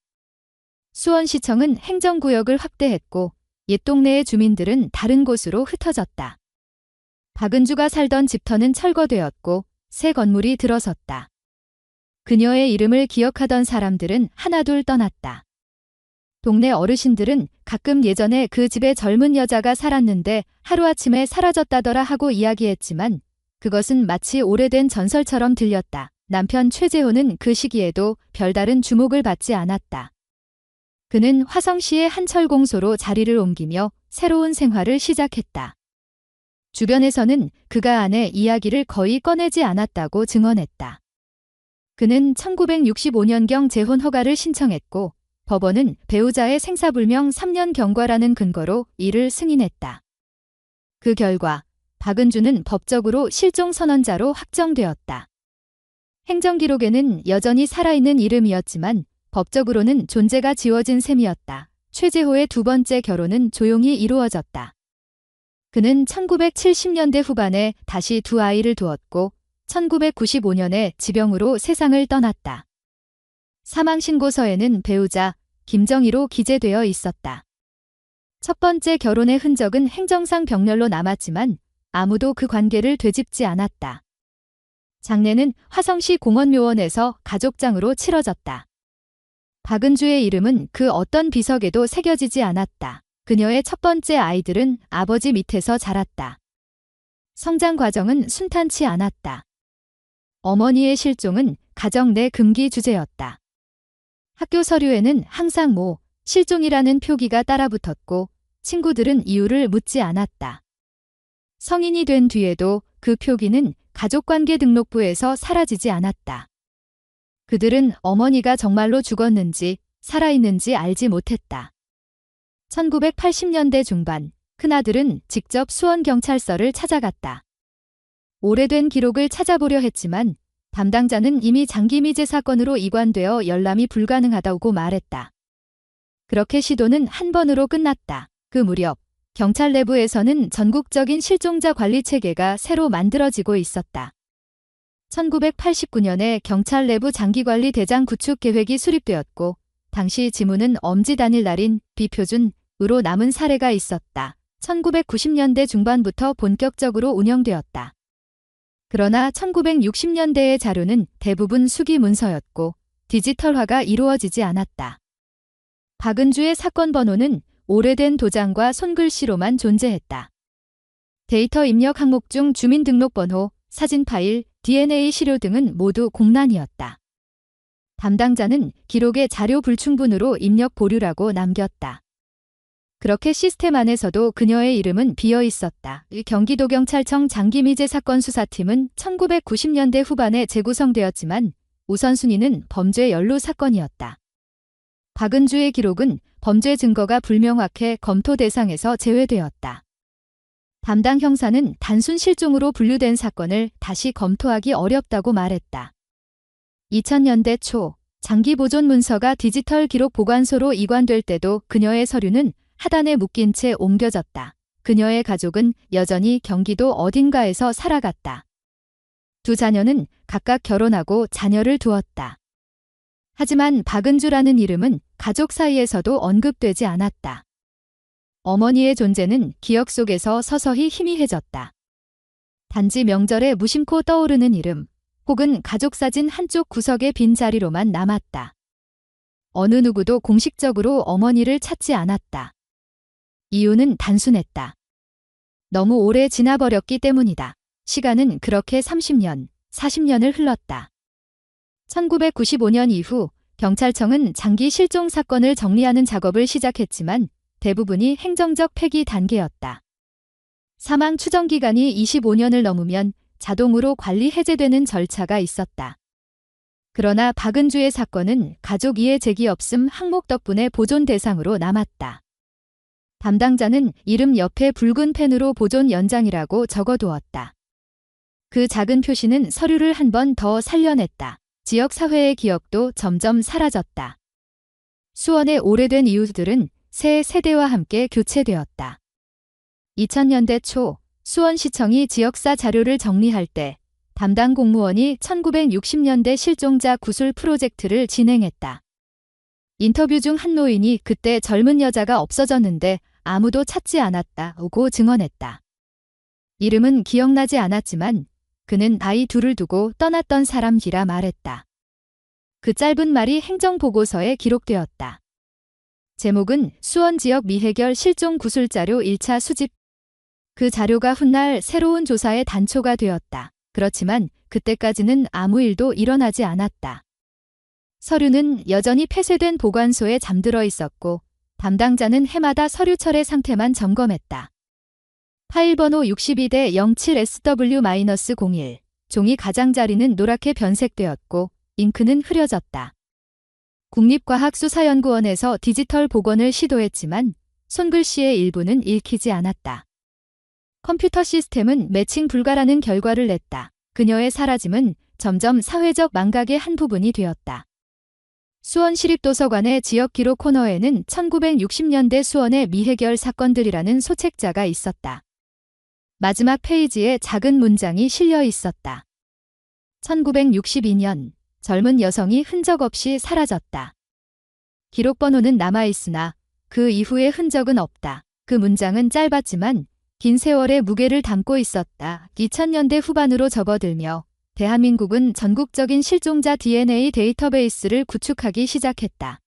수원시청은 행정구역을 확대했고 옛 동네의 주민들은 다른 곳으로 흩어졌다. 박은주가 살던 집터는 철거되었고 새 건물이 들어섰다. 그녀의 이름을 기억하던 사람들은 하나둘 떠났다. 동네 어르신들은 가끔 예전에 그 집에 젊은 여자가 살았는데 하루아침에 사라졌다더라 하고 이야기했지만 그것은 마치 오래된 전설처럼 들렸다. 남편 최재호는 그 시기에도 별다른 주목을 받지 않았다. 그는 화성시의 한 철공소로 자리를 옮기며 새로운 생활을 시작했다. 주변에서는 그가 아내 이야기를 거의 꺼내지 않았다고 증언했다. 그는 1965년경 재혼 허가를 신청했고 법원은 배우자의 생사불명 3년 경과라는 근거로 이를 승인했다. 그 결과 박은주는 법적으로 실종선언자로 확정되었다. 행정기록에는 여전히 살아있는 이름이었지만 법적으로는 존재가 지워진 셈이었다. 최재호의 두 번째 결혼은 조용히 이루어졌다. 그는 1970년대 후반에 다시 두 아이를 두었고 1995년에 지병으로 세상을 떠났다. 사망신고서에는 배우자 김정희로 기재되어 있었다. 첫 번째 결혼의 흔적은 행정상 병렬로 남았지만 아무도 그 관계를 되짚지 않았다. 장례는 화성시 공원묘원에서 가족장으로 치러졌다. 박은주의 이름은 그 어떤 비석에도 새겨지지 않았다. 그녀의 첫 번째 아이들은 아버지 밑에서 자랐다. 성장 과정은 순탄치 않았다. 어머니의 실종은 가정 내 금기 주제였다. 학교 서류에는 항상 실종이라는 표기가 따라붙었고 친구들은 이유를 묻지 않았다. 성인이 된 뒤에도 그 표기는 가족관계 등록부에서 사라지지 않았다. 그들은 어머니가 정말로 죽었는지 살아있는지 알지 못했다. 1980년대 중반, 큰아들은 직접 수원경찰서를 찾아갔다. 오래된 기록을 찾아보려 했지만 담당자는 이미 장기미제 사건으로 이관되어 열람이 불가능하다고 말했다. 그렇게 시도는 한 번으로 끝났다. 그 무렵 경찰 내부에서는 전국적인 실종자 관리 체계가 새로 만들어지고 있었다. 1989년에 경찰 내부 장기관리 대장 구축 계획이 수립되었고 당시 지무는 엄지 단일 날인 비표준으로 남은 사례가 있었다. 1990년대 중반부터 본격적으로 운영되었다. 그러나 1960년대의 자료는 대부분 수기 문서였고 디지털화가 이루어지지 않았다. 박은주의 사건 번호는 오래된 도장과 손글씨로만 존재했다. 데이터 입력 항목 중 주민등록번호, 사진 파일, DNA 시료 등은 모두 공란이었다. 담당자는 기록의 자료 불충분으로 입력 보류라고 남겼다. 그렇게 시스템 안에서도 그녀의 이름은 비어 있었다. 경기도경찰청 장기미제 사건 수사팀은 1990년대 후반에 재구성되었지만 우선순위는 범죄 연루 사건이었다. 박은주의 기록은 범죄 증거가 불명확해 검토 대상에서 제외되었다. 담당 형사는 단순 실종으로 분류된 사건을 다시 검토하기 어렵다고 말했다. 2000년대 초 장기 보존 문서가 디지털 기록 보관소로 이관될 때도 그녀의 서류는 하단에 묶인 채 옮겨졌다. 그녀의 가족은 여전히 경기도 어딘가에서 살아갔다. 두 자녀는 각각 결혼하고 자녀를 두었다. 하지만 박은주라는 이름은 가족 사이에서도 언급되지 않았다. 어머니의 존재는 기억 속에서 서서히 희미해졌다. 단지 명절에 무심코 떠오르는 이름, 혹은 가족 사진 한쪽 구석의 빈자리로만 남았다. 어느 누구도 공식적으로 어머니를 찾지 않았다. 이유는 단순했다. 너무 오래 지나버렸기 때문이다. 시간은 그렇게 30년, 40년을 흘렀다. 1995년 이후 경찰청은 장기 실종 사건을 정리하는 작업을 시작했지만 대부분이 행정적 폐기 단계였다. 사망 추정 기간이 25년을 넘으면 자동으로 관리 해제되는 절차가 있었다. 그러나 박은주의 사건은 가족 이해 제기 없음 항목 덕분에 보존 대상으로 남았다. 담당자는 이름 옆에 붉은 펜으로 보존 연장이라고 적어두었다. 그 작은 표시는 서류를 한 번 더 살려냈다. 지역 사회의 기억도 점점 사라졌다. 수원의 오래된 이웃들은 새 세대와 함께 교체되었다. 2000년대 초 수원시청이 지역사 자료를 정리할 때 담당 공무원이 1960년대 실종자 구술 프로젝트를 진행했다. 인터뷰 중 한 노인이 그때 젊은 여자가 없어졌는데 아무도 찾지 않았다고 증언했다. 이름은 기억나지 않았지만 그는 아이 둘을 두고 떠났던 사람이라 말했다. 그 짧은 말이 행정보고서에 기록되었다. 제목은 수원 지역 미해결 실종 구술자료 1차 수집. 그 자료가 훗날 새로운 조사의 단초가 되었다. 그렇지만 그때까지는 아무 일도 일어나지 않았다. 서류는 여전히 폐쇄된 보관소에 잠들어 있었고 담당자는 해마다 서류 철회 상태만 점검했다. 파일 번호 62-07SW-01 종이 가장자리는 노랗게 변색되었고 잉크는 흐려졌다. 국립과학수사연구원에서 디지털 복원을 시도했지만 손글씨의 일부는 읽히지 않았다. 컴퓨터 시스템은 매칭 불가라는 결과를 냈다. 그녀의 사라짐은 점점 사회적 망각의 한 부분이 되었다. 수원시립도서관의 지역기록 코너에는 1960년대 수원의 미해결 사건들이라는 소책자가 있었다. 마지막 페이지에 작은 문장이 실려 있었다. 1962년 젊은 여성이 흔적 없이 사라졌다. 기록 번호는 남아있으나 그 이후의 흔적은 없다. 그 문장은 짧았지만 긴 세월의 무게를 담고 있었다. 2000년대 후반으로 접어들며 대한민국은 전국적인 실종자 DNA 데이터베이스를 구축하기 시작했다.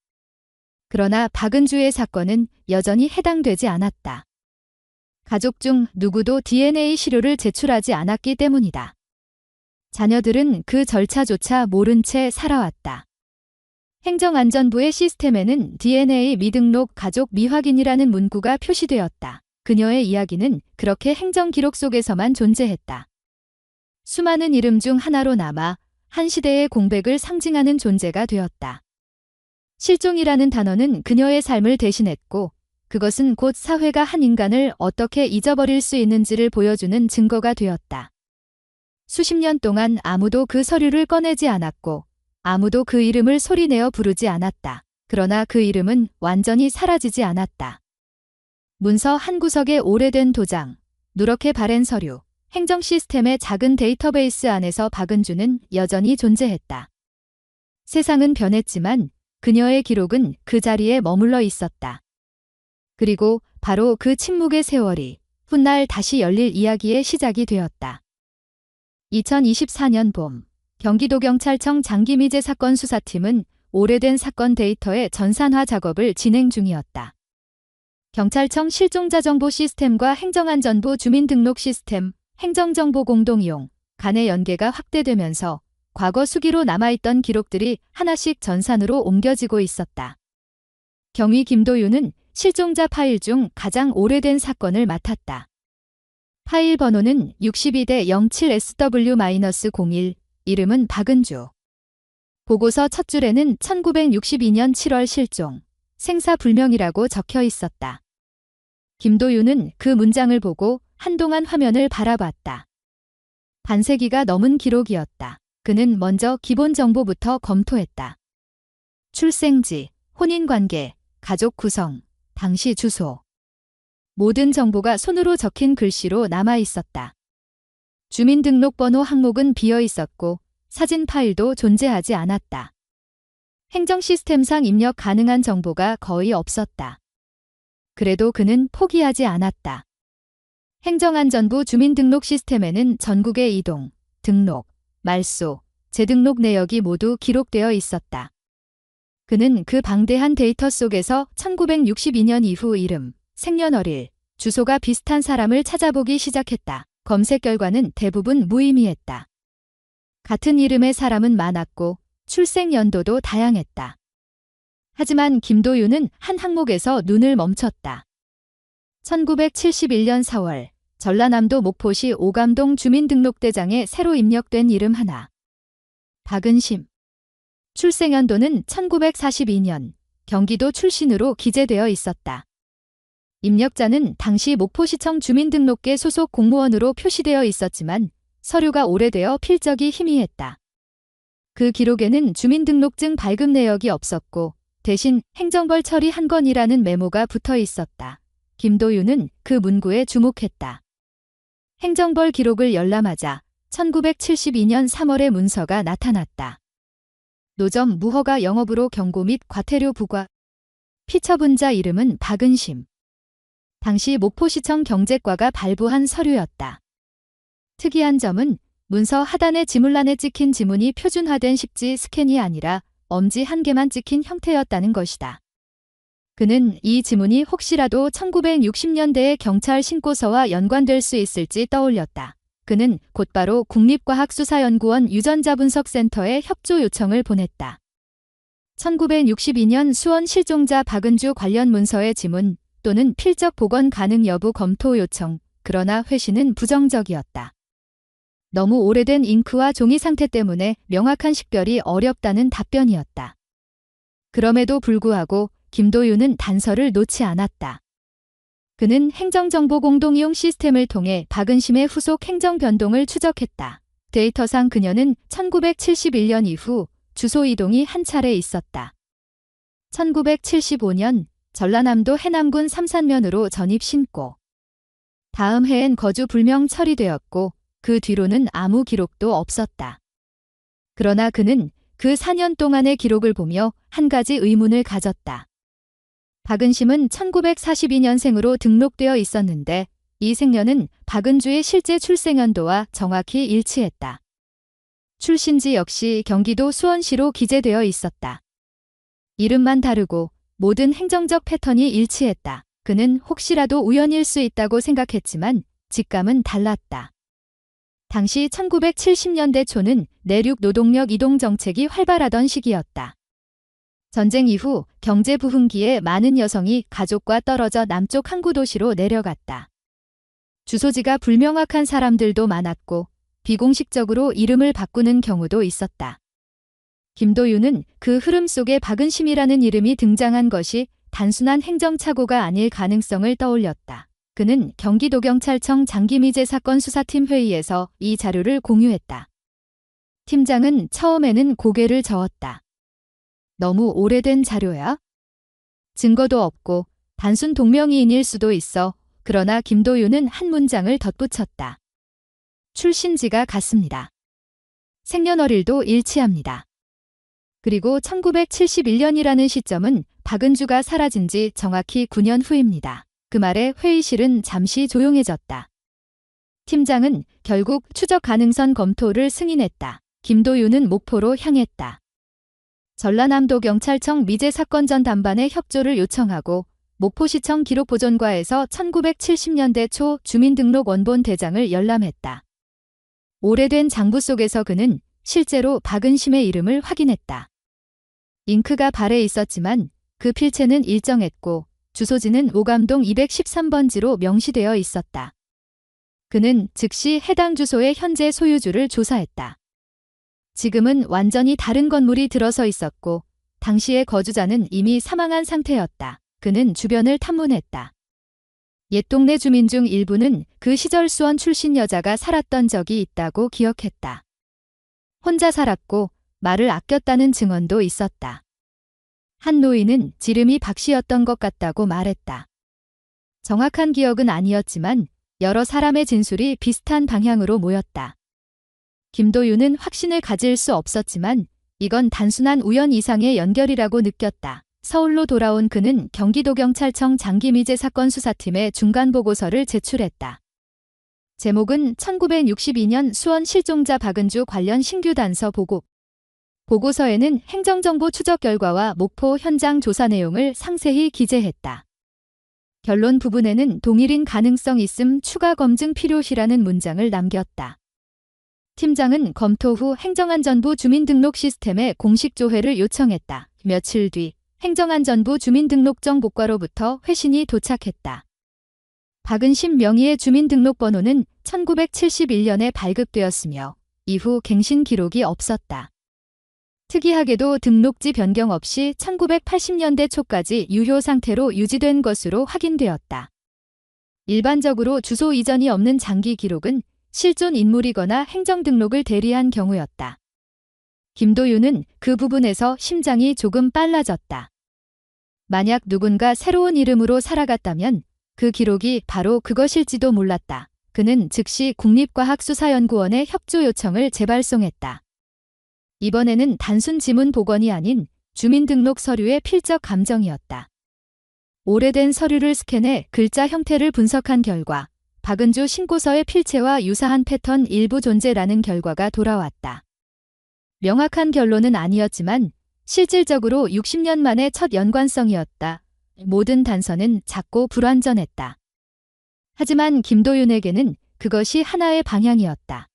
그러나 박은주의 사건은 여전히 해당되지 않았다. 가족 중 누구도 DNA 시료를 제출하지 않았기 때문이다. 자녀들은 그 절차조차 모른 채 살아왔다. 행정안전부의 시스템에는 DNA 미등록 가족 미확인이라는 문구가 표시되었다. 그녀의 이야기는 그렇게 행정기록 속에서만 존재했다. 수많은 이름 중 하나로 남아 한 시대의 공백을 상징하는 존재가 되었다. 실종이라는 단어는 그녀의 삶을 대신했고 그것은 곧 사회가 한 인간을 어떻게 잊어버릴 수 있는지를 보여주는 증거가 되었다. 수십 년 동안 아무도 그 서류를 꺼내지 않았고 아무도 그 이름을 소리내어 부르지 않았다. 그러나 그 이름은 완전히 사라지지 않았다. 문서 한 구석의 오래된 도장, 누렇게 바랜 서류, 행정 시스템의 작은 데이터베이스 안에서 박은주는 여전히 존재했다. 세상은 변했지만 그녀의 기록은 그 자리에 머물러 있었다. 그리고 바로 그 침묵의 세월이 훗날 다시 열릴 이야기의 시작이 되었다. 2024년 봄, 경기도경찰청 장기미제 사건 수사팀은 오래된 사건 데이터의 전산화 작업을 진행 중이었다. 경찰청 실종자 정보 시스템과 행정안전부 주민등록 시스템, 행정정보 공동이용 간의 연계가 확대되면서 과거 수기로 남아있던 기록들이 하나씩 전산으로 옮겨지고 있었다. 경위 김도윤은 실종자 파일 중 가장 오래된 사건을 맡았다. 파일 번호는 62-07SW-01, 이름은 박은주. 보고서 첫 줄에는 1962년 7월 실종, 생사불명이라고 적혀 있었다. 김도윤은 그 문장을 보고 한동안 화면을 바라봤다. 반세기가 넘은 기록이었다. 그는 먼저 기본 정보부터 검토했다. 출생지, 혼인관계, 가족 구성, 당시 주소, 모든 정보가 손으로 적힌 글씨로 남아 있었다. 주민등록번호 항목은 비어 있었고 사진 파일도 존재하지 않았다. 행정 시스템상 입력 가능한 정보가 거의 없었다. 그래도 그는 포기하지 않았다. 행정안전부 주민등록 시스템에는 전국의 이동, 등록, 말소, 재등록 내역이 모두 기록되어 있었다. 그는 그 방대한 데이터 속에서 1962년 이후 이름, 생년월일, 주소가 비슷한 사람을 찾아보기 시작했다. 검색 결과는 대부분 무의미했다. 같은 이름의 사람은 많았고 출생 연도도 다양했다. 하지만 김도윤은 한 항목에서 눈을 멈췄다. 1971년 4월 전라남도 목포시 오감동 주민등록대장에 새로 입력된 이름 하나. 박은심. 출생연도는 1942년 경기도 출신으로 기재되어 있었다. 입력자는 당시 목포시청 주민등록계 소속 공무원으로 표시되어 있었지만 서류가 오래되어 필적이 희미했다. 그 기록에는 주민등록증 발급 내역이 없었고 대신 행정벌 처리 한 건이라는 메모가 붙어 있었다. 김도윤은 그 문구에 주목했다. 행정벌 기록을 열람하자 1972년 3월에 문서가 나타났다. 노점 무허가 영업으로 경고 및 과태료 부과. 피처분자 이름은 박은심. 당시 목포시청 경제과가 발부한 서류였다. 특이한 점은 문서 하단의 지문란에 찍힌 지문이 표준화된 십지 스캔이 아니라 엄지 한 개만 찍힌 형태였다는 것이다. 그는 이 지문이 혹시라도 1960년대의 경찰 신고서와 연관될 수 있을지 떠올렸다. 그는 곧바로 국립과학수사연구원 유전자분석센터에 협조 요청을 보냈다. 1962년 수원 실종자 박은주 관련 문서의 지문 또는 필적 복원 가능 여부 검토 요청, 그러나 회신은 부정적이었다. 너무 오래된 잉크와 종이 상태 때문에 명확한 식별이 어렵다는 답변이었다. 그럼에도 불구하고 김도윤은 단서를 놓지 않았다. 그는 행정정보 공동이용 시스템을 통해 박은심의 후속 행정 변동을 추적했다. 데이터상 그녀는 1971년 이후 주소 이동이 한 차례 있었다. 1975년 전라남도 해남군 삼산면으로 전입 신고. 다음 해엔 거주 불명 처리되었고 그 뒤로는 아무 기록도 없었다. 그러나 그는 그 4년 동안의 기록을 보며 한 가지 의문을 가졌다. 박은심은 1942년생으로 등록되어 있었는데 이 생년은 박은주의 실제 출생연도와 정확히 일치했다. 출신지 역시 경기도 수원시로 기재되어 있었다. 이름만 다르고 모든 행정적 패턴이 일치했다. 그는 혹시라도 우연일 수 있다고 생각했지만 직감은 달랐다. 당시 1970년대 초는 내륙 노동력 이동 정책이 활발하던 시기였다. 전쟁 이후 경제 부흥기에 많은 여성이 가족과 떨어져 남쪽 항구 도시로 내려갔다. 주소지가 불명확한 사람들도 많았고 비공식적으로 이름을 바꾸는 경우도 있었다. 김도윤은 그 흐름 속에 박은심이라는 이름이 등장한 것이 단순한 행정착오가 아닐 가능성을 떠올렸다. 그는 경기도경찰청 장기미제 사건 수사팀 회의에서 이 자료를 공유했다. 팀장은 처음에는 고개를 저었다. 너무 오래된 자료야? 증거도 없고 단순 동명이인일 수도 있어. 그러나 김도윤은 한 문장을 덧붙였다. 출신지가 같습니다. 생년월일도 일치합니다. 그리고 1971년이라는 시점은 박은주가 사라진 지 정확히 9년 후입니다. 그 말에 회의실은 잠시 조용해졌다. 팀장은 결국 추적 가능성 검토를 승인했다. 김도윤은 목포로 향했다. 전라남도 경찰청 미제 사건 전 담반에 협조를 요청하고 목포시청 기록보존과에서 1970년대 초 주민등록 원본 대장을 열람했다. 오래된 장부 속에서 그는 실제로 박은심의 이름을 확인했다. 잉크가 발에 있었지만 그 필체는 일정했고 주소지는 오감동 213번지로 명시되어 있었다. 그는 즉시 해당 주소의 현재 소유주를 조사했다. 지금은 완전히 다른 건물이 들어서 있었고 당시의 거주자는 이미 사망한 상태였다. 그는 주변을 탐문했다. 옛 동네 주민 중 일부는 그 시절 수원 출신 여자가 살았던 적이 있다고 기억했다. 혼자 살았고 말을 아꼈다는 증언도 있었다. 한 노인은 지름이 박씨였던 것 같다고 말했다. 정확한 기억은 아니었지만 여러 사람의 진술이 비슷한 방향으로 모였다. 김도윤은 확신을 가질 수 없었지만 이건 단순한 우연 이상의 연결이라고 느꼈다. 서울로 돌아온 그는 경기도경찰청 장기미제 사건 수사팀에 중간 보고서를 제출했다. 제목은 1962년 수원 실종자 박은주 관련 신규 단서 보고. 보고서에는 행정정보 추적 결과와 목포 현장 조사 내용을 상세히 기재했다. 결론 부분에는 동일인 가능성 있음 추가 검증 필요시라는 문장을 남겼다. 팀장은 검토 후 행정안전부 주민등록 시스템에 공식 조회를 요청했다. 며칠 뒤 행정안전부 주민등록정 복과로부터 회신이 도착했다. 박은심 명의의 주민등록번호는 1971년에 발급되었으며 이후 갱신 기록이 없었다. 특이하게도 등록지 변경 없이 1980년대 초까지 유효 상태로 유지된 것으로 확인되었다. 일반적으로 주소 이전이 없는 장기 기록은 실존 인물이거나 행정등록을 대리한 경우였다. 김도윤은 그 부분에서 심장이 조금 빨라졌다. 만약 누군가 새로운 이름으로 살아갔다면 그 기록이 바로 그것일지도 몰랐다. 그는 즉시 국립과학수사연구원에 협조 요청을 재발송했다. 이번에는 단순 지문 복원이 아닌 주민등록 서류의 필적 감정이었다. 오래된 서류를 스캔해 글자 형태를 분석한 결과 박은주 신고서의 필체와 유사한 패턴 일부 존재라는 결과가 돌아왔다. 명확한 결론은 아니었지만 실질적으로 60년 만의 첫 연관성이었다. 모든 단서는 작고 불완전했다. 하지만 김도윤에게는 그것이 하나의 방향이었다.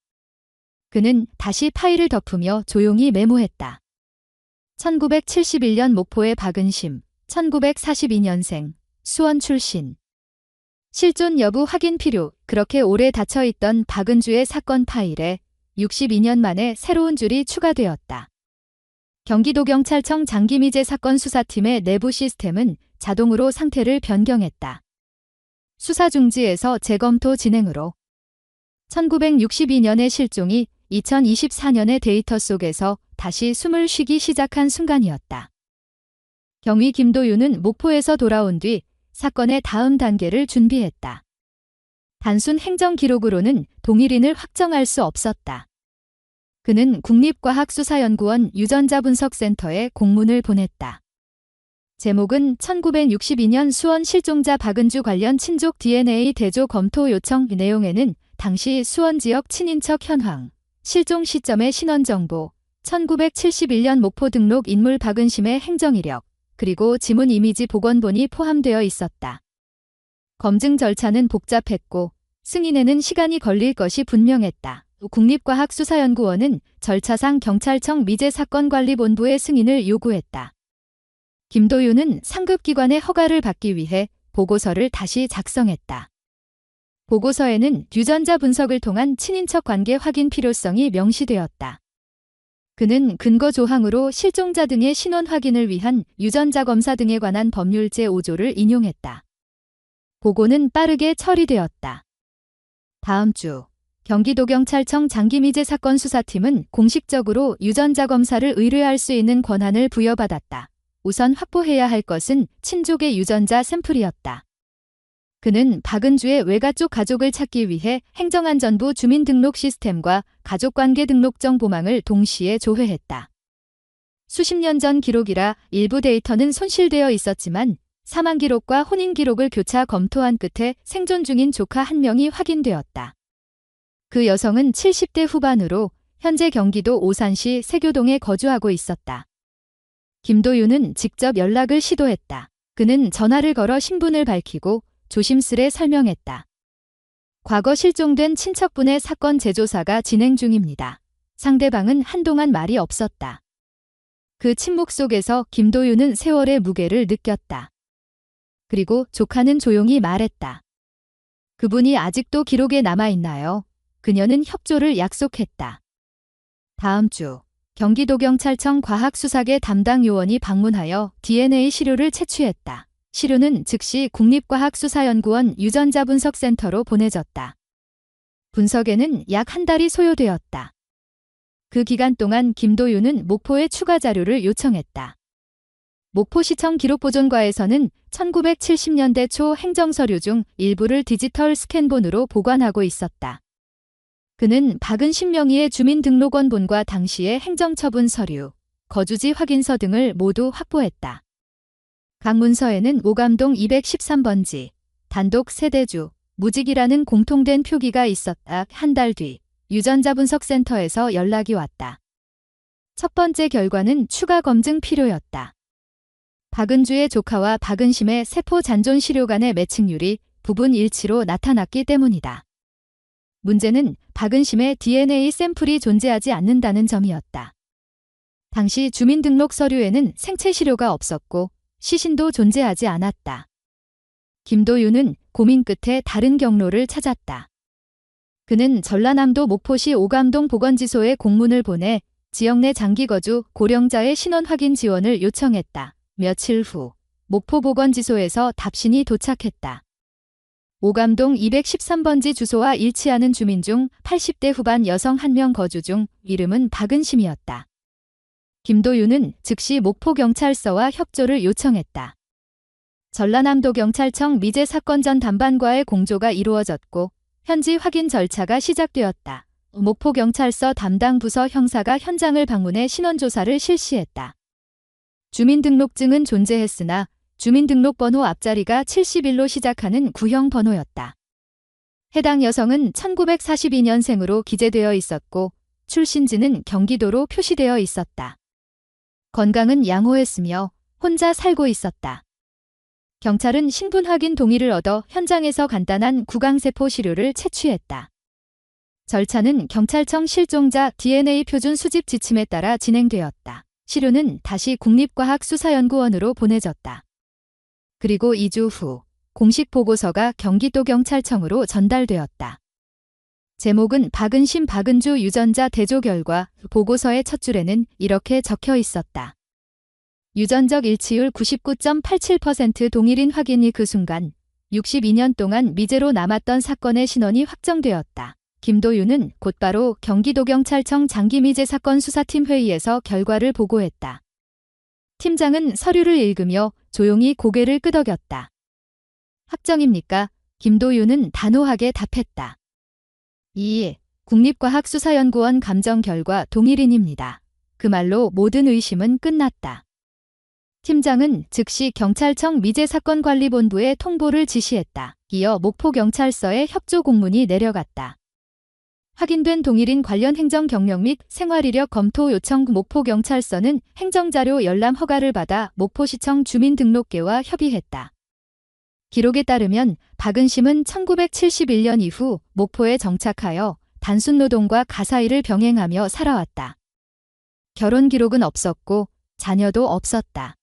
그는 다시 파일을 덮으며 조용히 메모했다. 1971년 목포의 박은심, 1942년생, 수원 출신. 실존 여부 확인 필요. 그렇게 오래 닫혀있던 박은주의 사건 파일에 62년 만에 새로운 줄이 추가되었다. 경기도경찰청 장기미제 사건 수사팀의 내부 시스템은 자동으로 상태를 변경했다. 수사 중지에서 재검토 진행으로 1962년의 실종이 2024년의 데이터 속에서 다시 숨을 쉬기 시작한 순간이었다. 경위 김도윤은 목포에서 돌아온 뒤 사건의 다음 단계를 준비했다. 단순 행정 기록으로는 동일인을 확정할 수 없었다. 그는 국립과학수사연구원 유전자분석센터에 공문을 보냈다. 제목은 1962년 수원 실종자 박은주 관련 친족 DNA 대조 검토 요청. 내용에는 당시 수원 지역 친인척 현황, 실종 시점의 신원정보, 1971년 목포 등록 인물 박은심의 행정이력, 그리고 지문 이미지 복원본이 포함되어 있었다. 검증 절차는 복잡했고 승인에는 시간이 걸릴 것이 분명했다. 국립과학수사연구원은 절차상 경찰청 미제사건관리본부의 승인을 요구했다. 김도윤은 상급기관의 허가를 받기 위해 보고서를 다시 작성했다. 보고서에는 유전자 분석을 통한 친인척 관계 확인 필요성이 명시되었다. 그는 근거 조항으로 실종자 등의 신원 확인을 위한 유전자 검사 등에 관한 법률 제5조를 인용했다. 보고는 빠르게 처리되었다. 다음 주 경기도경찰청 장기미제 사건 수사팀은 공식적으로 유전자 검사를 의뢰할 수 있는 권한을 부여받았다. 우선 확보해야 할 것은 친족의 유전자 샘플이었다. 그는 박은주의 외가 쪽 가족을 찾기 위해 행정안전부 주민등록 시스템과 가족관계 등록정 보망을 동시에 조회했다. 수십 년 전 기록이라 일부 데이터는 손실되어 있었지만 사망 기록과 혼인 기록을 교차 검토한 끝에 생존 중인 조카 한 명이 확인되었다. 그 여성은 70대 후반으로 현재 경기도 오산시 세교동에 거주하고 있었다. 김도윤은 직접 연락을 시도했다. 그는 전화를 걸어 신분을 밝히고 조심스레 설명했다. 과거 실종된 친척분의 사건 재조사가 진행 중입니다. 상대방은 한동안 말이 없었다. 그 침묵 속에서 김도윤은 세월의 무게를 느꼈다. 그리고 조카는 조용히 말했다. 그분이 아직도 기록에 남아있나요? 그녀는 협조를 약속했다. 다음 주 경기도경찰청 과학수사계 담당 요원이 방문하여 DNA 시료를 채취했다. 시료는 즉시 국립과학수사연구원 유전자분석센터로 보내졌다. 분석에는 약 한 달이 소요되었다. 그 기간 동안 김도윤은 목포에 추가 자료를 요청했다. 목포시청 기록보존과에서는 1970년대 초 행정서류 중 일부를 디지털 스캔본으로 보관하고 있었다. 그는 박은심 명의의 주민등록원본과 당시의 행정처분 서류, 거주지 확인서 등을 모두 확보했다. 각 문서에는 오감동 213번지, 단독 세대주, 무직이라는 공통된 표기가 있었다. 한 달 뒤 유전자분석센터에서 연락이 왔다. 첫 번째 결과는 추가 검증 필요였다. 박은주의 조카와 박은심의 세포 잔존 시료 간의 매칭률이 부분 일치로 나타났기 때문이다. 문제는 박은심의 DNA 샘플이 존재하지 않는다는 점이었다. 당시 주민등록 서류에는 생체 시료가 없었고 시신도 존재하지 않았다. 김도윤은 고민 끝에 다른 경로를 찾았다. 그는 전라남도 목포시 오감동 보건지소에 공문을 보내 지역 내 장기거주 고령자의 신원 확인 지원을 요청했다. 며칠 후 목포 보건지소에서 답신이 도착했다. 오감동 213번지 주소와 일치하는 주민 중 80대 후반 여성 1명 거주 중 이름은 박은심이었다. 김도윤은 즉시 목포경찰서와 협조를 요청했다. 전라남도경찰청 미제사건 전 담반과의 공조가 이루어졌고 현지 확인 절차가 시작되었다. 목포경찰서 담당 부서 형사가 현장을 방문해 신원조사를 실시했다. 주민등록증은 존재했으나 주민등록번호 앞자리가 71로 시작하는 구형 번호였다. 해당 여성은 1942년생으로 기재되어 있었고 출신지는 경기도로 표시되어 있었다. 건강은 양호했으며 혼자 살고 있었다. 경찰은 신분 확인 동의를 얻어 현장에서 간단한 구강세포 시료를 채취했다. 절차는 경찰청 실종자 DNA 표준 수집 지침에 따라 진행되었다. 시료는 다시 국립과학수사연구원으로 보내졌다. 그리고 2주 후 공식 보고서가 경기도경찰청으로 전달되었다. 제목은 박은심 박은주 유전자 대조 결과. 보고서의 첫 줄에는 이렇게 적혀 있었다. 유전적 일치율 99.87% 동일인 확인이 그 순간 62년 동안 미제로 남았던 사건의 신원이 확정되었다. 김도윤은 곧바로 경기도경찰청 장기미제 사건 수사팀 회의에서 결과를 보고했다. 팀장은 서류를 읽으며 조용히 고개를 끄덕였다. 확정입니까? 김도윤은 단호하게 답했다. 이 국립과학수사연구원 감정 결과 동일인입니다. 그 말로 모든 의심은 끝났다. 팀장은 즉시 경찰청 미제사건관리본부에 통보를 지시했다. 이어 목포경찰서에 협조 공문이 내려갔다. 확인된 동일인 관련 행정 경력 및 생활이력 검토 요청. 목포경찰서는 행정자료 열람 허가를 받아 목포시청 주민등록계와 협의했다. 기록에 따르면 박은심은 1971년 이후 목포에 정착하여 단순노동과 가사일을 병행하며 살아왔다. 결혼 기록은 없었고 자녀도 없었다.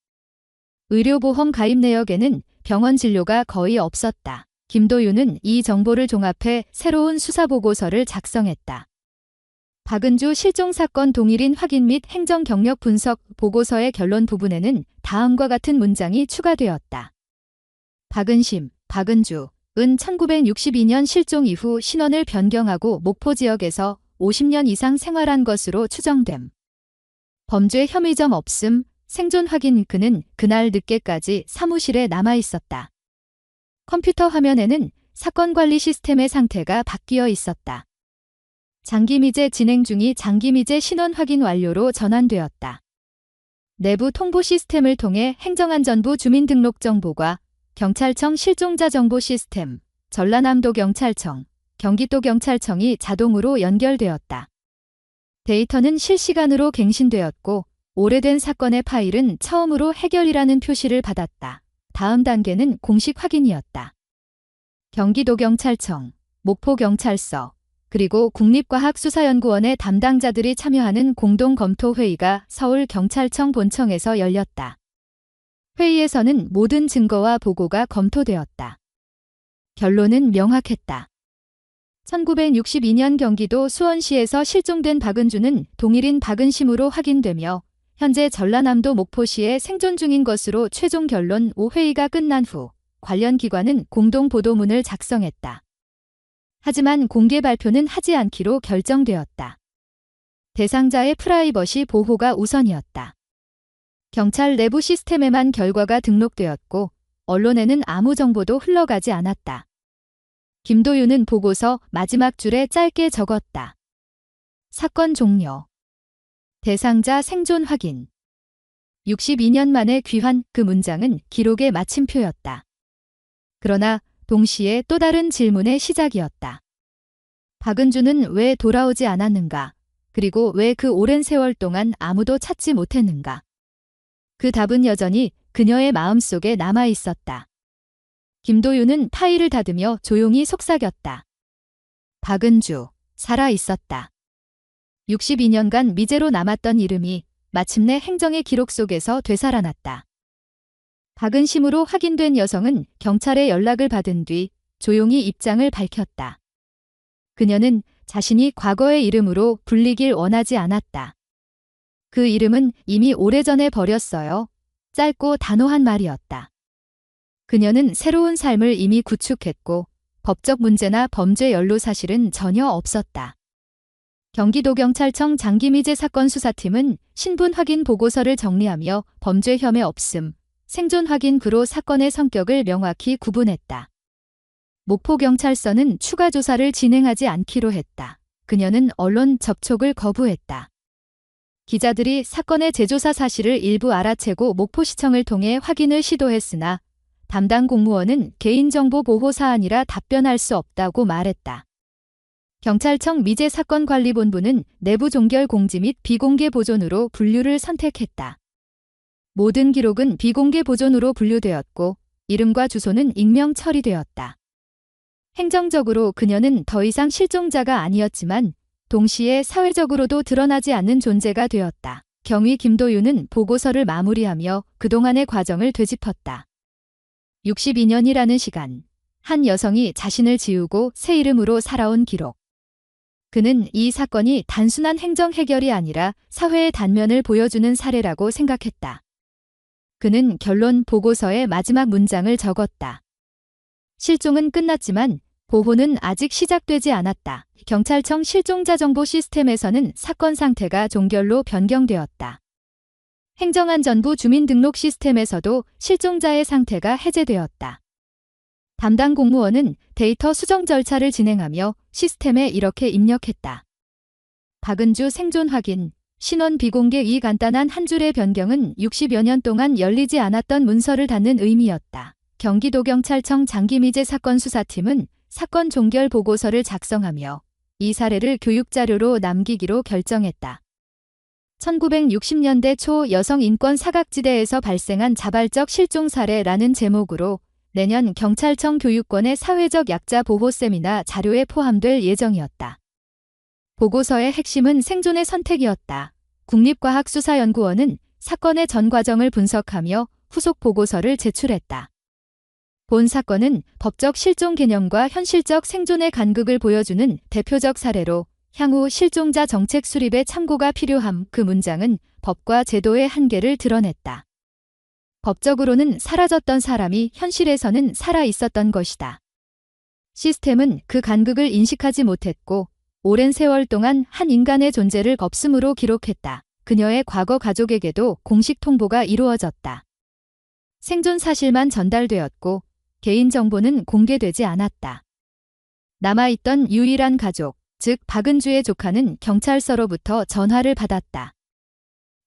의료보험 가입 내역에는 병원 진료가 거의 없었다. 김도윤은 이 정보를 종합해 새로운 수사보고서를 작성했다. 박은주 실종사건 동일인 확인 및 행정 경력 분석 보고서의 결론 부분에는 다음과 같은 문장이 추가되었다. 박은심, 박은주, 은 1962년 실종 이후 신원을 변경하고 목포 지역에서 50년 이상 생활한 것으로 추정됨. 범죄 혐의점 없음, 생존 확인. 그는 그날 늦게까지 사무실에 남아 있었다. 컴퓨터 화면에는 사건 관리 시스템의 상태가 바뀌어 있었다. 장기미제 진행 중이 장기미제 신원 확인 완료로 전환되었다. 내부 통보 시스템을 통해 행정안전부 주민등록정보과 경찰청 실종자 정보 시스템, 전라남도경찰청, 경기도경찰청이 자동으로 연결되었다. 데이터는 실시간으로 갱신되었고 오래된 사건의 파일은 처음으로 해결이라는 표시를 받았다. 다음 단계는 공식 확인이었다. 경기도경찰청, 목포경찰서, 그리고 국립과학수사연구원의 담당자들이 참여하는 공동검토회의가 서울경찰청 본청에서 열렸다. 회의에서는 모든 증거와 보고가 검토되었다. 결론은 명확했다. 1962년 경기도 수원시에서 실종된 박은주는 동일인 박은심으로 확인되며 현재 전라남도 목포시에 생존 중인 것으로 최종 결론. 회의가 끝난 후 관련 기관은 공동보도문을 작성했다. 하지만 공개 발표는 하지 않기로 결정되었다. 대상자의 프라이버시 보호가 우선이었다. 경찰 내부 시스템에만 결과가 등록되었고 언론에는 아무 정보도 흘러가지 않았다. 김도윤은 보고서 마지막 줄에 짧게 적었다. 사건 종료. 대상자 생존 확인. 62년 만에 귀환. 그 문장은 기록의 마침표였다. 그러나 동시에 또 다른 질문의 시작이었다. 박은주는 왜 돌아오지 않았는가? 그리고 왜 그 오랜 세월 동안 아무도 찾지 못했는가? 그 답은 여전히 그녀의 마음속에 남아 있었다. 김도윤은 파일을 닫으며 조용히 속삭였다. 박은주, 살아 있었다. 62년간 미제로 남았던 이름이 마침내 행정의 기록 속에서 되살아났다. 박은심으로 확인된 여성은 경찰에 연락을 받은 뒤 조용히 입장을 밝혔다. 그녀는 자신이 과거의 이름으로 불리길 원하지 않았다. 그 이름은 이미 오래전에 버렸어요. 짧고 단호한 말이었다. 그녀는 새로운 삶을 이미 구축했고 법적 문제나 범죄 연루 사실은 전혀 없었다. 경기도경찰청 장기미제 사건 수사팀은 신분 확인 보고서를 정리하며 범죄 혐의 없음, 생존 확인부로 사건의 성격을 명확히 구분했다. 목포경찰서는 추가 조사를 진행하지 않기로 했다. 그녀는 언론 접촉을 거부했다. 기자들이 사건의 재조사 사실을 일부 알아채고 목포시청을 통해 확인을 시도했으나 담당 공무원은 개인정보 보호 사안이라 답변할 수 없다고 말했다. 경찰청 미제사건관리본부는 내부 종결 공지 및 비공개 보존으로 분류를 선택했다. 모든 기록은 비공개 보존으로 분류되었고 이름과 주소는 익명 처리되었다. 행정적으로 그녀는 더 이상 실종자가 아니었지만 동시에 사회적으로도 드러나지 않는 존재가 되었다. 경위 김도윤은 보고서를 마무리하며 그동안의 과정을 되짚었다. 62년이라는 시간, 한 여성이 자신을 지우고 새 이름으로 살아온 기록. 그는 이 사건이 단순한 행정 해결이 아니라 사회의 단면을 보여주는 사례라고 생각했다. 그는 결론 보고서의 마지막 문장을 적었다. 실종은 끝났지만 보호는 아직 시작되지 않았다. 경찰청 실종자 정보 시스템에서는 사건 상태가 종결로 변경되었다. 행정안전부 주민등록 시스템에서도 실종자의 상태가 해제되었다. 담당 공무원은 데이터 수정 절차를 진행하며 시스템에 이렇게 입력했다. 박은주 생존 확인, 신원 비공개. 이 간단한 한 줄의 변경은 60여 년 동안 열리지 않았던 문서를 닫는 의미였다. 경기도경찰청 장기미제 사건 수사팀은 사건 종결 보고서를 작성하며 이 사례를 교육자료로 남기기로 결정했다. 1960년대 초 여성 인권 사각지대에서 발생한 자발적 실종 사례라는 제목으로 내년 경찰청 교육권의 사회적 약자 보호 세미나 자료에 포함될 예정이었다. 보고서의 핵심은 생존의 선택이었다. 국립과학수사연구원은 사건의 전 과정을 분석하며 후속 보고서를 제출했다. 본 사건은 법적 실종 개념과 현실적 생존의 간극을 보여주는 대표적 사례로 향후 실종자 정책 수립에 참고가 필요함. 그 문장은 법과 제도의 한계를 드러냈다. 법적으로는 사라졌던 사람이 현실에서는 살아 있었던 것이다. 시스템은 그 간극을 인식하지 못했고 오랜 세월 동안 한 인간의 존재를 없음으로 기록했다. 그녀의 과거 가족에게도 공식 통보가 이루어졌다. 생존 사실만 전달되었고 개인정보는 공개되지 않았다. 남아있던 유일한 가족, 즉 박은주의 조카는 경찰서로부터 전화를 받았다.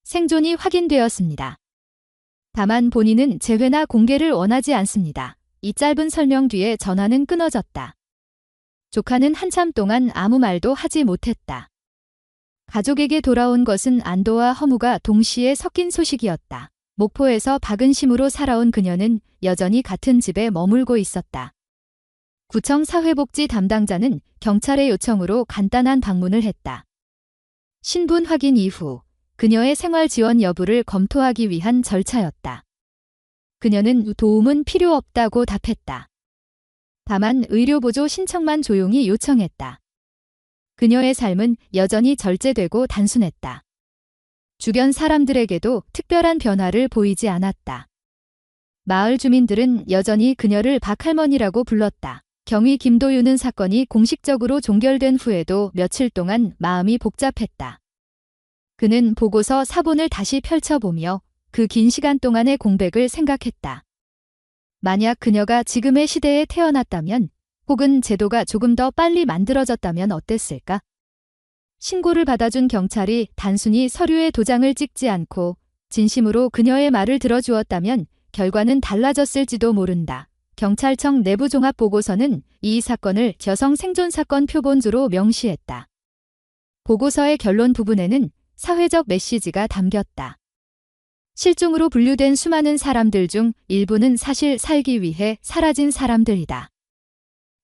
생존이 확인되었습니다. 다만 본인은 재회나 공개를 원하지 않습니다. 이 짧은 설명 뒤에 전화는 끊어졌다. 조카는 한참 동안 아무 말도 하지 못했다. 가족에게 돌아온 것은 안도와 허무가 동시에 섞인 소식이었다. 목포에서 박은심으로 살아온 그녀는 여전히 같은 집에 머물고 있었다. 구청 사회복지 담당자는 경찰의 요청으로 간단한 방문을 했다. 신분 확인 이후 그녀의 생활 지원 여부를 검토하기 위한 절차였다. 그녀는 도움은 필요 없다고 답했다. 다만 의료보조 신청만 조용히 요청했다. 그녀의 삶은 여전히 절제되고 단순했다. 주변 사람들에게도 특별한 변화를 보이지 않았다. 마을 주민들은 여전히 그녀를 박할머니라고 불렀다. 경위 김도윤은 사건이 공식적으로 종결된 후에도 며칠 동안 마음이 복잡했다. 그는 보고서 사본을 다시 펼쳐보며 그 긴 시간 동안의 공백을 생각했다. 만약 그녀가 지금의 시대에 태어났다면, 혹은 제도가 조금 더 빨리 만들어졌다면 어땠을까? 신고를 받아준 경찰이 단순히 서류에 도장을 찍지 않고 진심으로 그녀의 말을 들어주었다면 결과는 달라졌을지도 모른다. 경찰청 내부 종합 보고서는 이 사건을 여성 생존 사건 표본주로 명시했다. 보고서의 결론 부분에는 사회적 메시지가 담겼다. 실종으로 분류된 수많은 사람들 중 일부는 사실 살기 위해 사라진 사람들이다.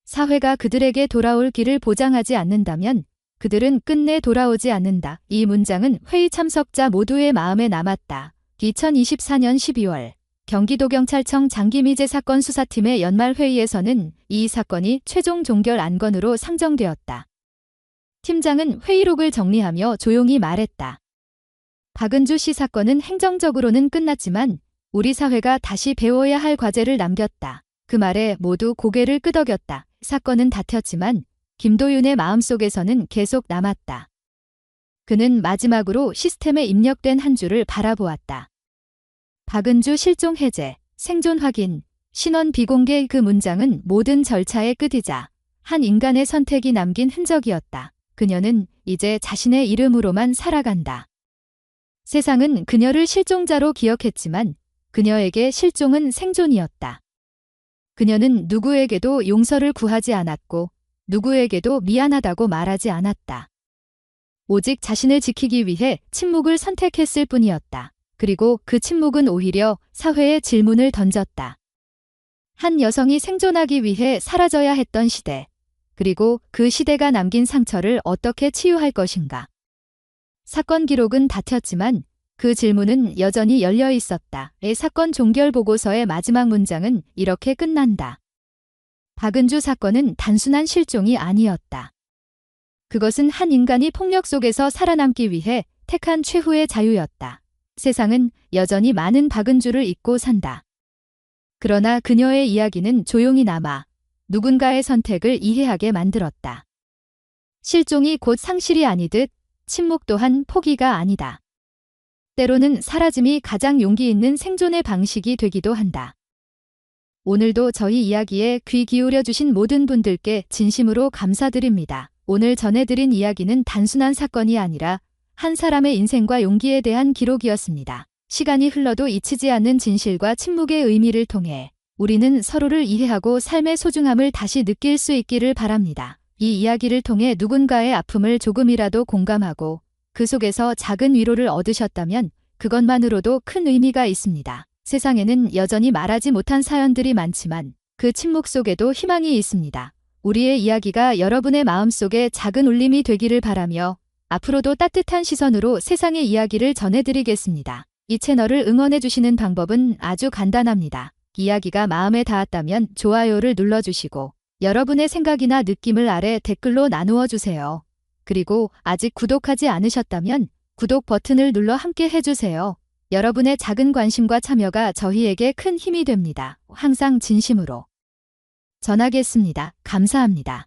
사회가 그들에게 돌아올 길을 보장하지 않는다면 그들은 끝내 돌아오지 않는다. 이 문장은 회의 참석자 모두의 마음에 남았다. 2024년 12월 경기도경찰청 장기미제 사건 수사팀의 연말회의에서는 이 사건이 최종 종결 안건으로 상정되었다. 팀장은 회의록을 정리하며 조용히 말했다. 박은주 씨 사건은 행정적으로는 끝났지만 우리 사회가 다시 배워야 할 과제를 남겼다. 그 말에 모두 고개를 끄덕였다. 사건은 다퉜지만 김도윤의 마음속에서는 계속 남았다. 그는 마지막으로 시스템에 입력된 한 줄을 바라보았다. 박은주 실종 해제, 생존 확인, 신원 비공개. 그 문장은 모든 절차의 끝이자 한 인간의 선택이 남긴 흔적이었다. 그녀는 이제 자신의 이름으로만 살아간다. 세상은 그녀를 실종자로 기억했지만 그녀에게 실종은 생존이었다. 그녀는 누구에게도 용서를 구하지 않았고 누구에게도 미안하다고 말하지 않았다. 오직 자신을 지키기 위해 침묵을 선택했을 뿐이었다. 그리고 그 침묵은 오히려 사회에 질문을 던졌다. 한 여성이 생존하기 위해 사라져야 했던 시대, 그리고 그 시대가 남긴 상처를 어떻게 치유할 것인가. 사건 기록은 다퉜지만 그 질문은 여전히 열려 있었다. 사건 종결 보고서의 마지막 문장은 이렇게 끝난다. 박은주 사건은 단순한 실종이 아니었다. 그것은 한 인간이 폭력 속에서 살아남기 위해 택한 최후의 자유였다. 세상은 여전히 많은 박은주를 잊고 산다. 그러나 그녀의 이야기는 조용히 남아 누군가의 선택을 이해하게 만들었다. 실종이 곧 상실이 아니듯 침묵 또한 포기가 아니다. 때로는 사라짐이 가장 용기 있는 생존의 방식이 되기도 한다. 오늘도 저희 이야기에 귀 기울여 주신 모든 분들께 진심으로 감사드립니다. 오늘 전해드린 이야기는 단순한 사건이 아니라 한 사람의 인생과 용기에 대한 기록이었습니다. 시간이 흘러도 잊히지 않는 진실과 침묵의 의미를 통해 우리는 서로를 이해하고 삶의 소중함을 다시 느낄 수 있기를 바랍니다. 이 이야기를 통해 누군가의 아픔을 조금이라도 공감하고 그 속에서 작은 위로를 얻으셨다면 그것만으로도 큰 의미가 있습니다. 세상에는 여전히 말하지 못한 사연들이 많지만 그 침묵 속에도 희망이 있습니다. 우리의 이야기가 여러분의 마음속에 작은 울림이 되기를 바라며 앞으로도 따뜻한 시선으로 세상의 이야기를 전해드리겠습니다. 이 채널을 응원해주시는 방법은 아주 간단합니다. 이야기가 마음에 닿았다면 좋아요를 눌러주시고 여러분의 생각이나 느낌을 아래 댓글로 나누어 주세요. 그리고 아직 구독하지 않으셨다면 구독 버튼을 눌러 함께 해주세요. 여러분의 작은 관심과 참여가 저희에게 큰 힘이 됩니다. 항상 진심으로 전하겠습니다. 감사합니다.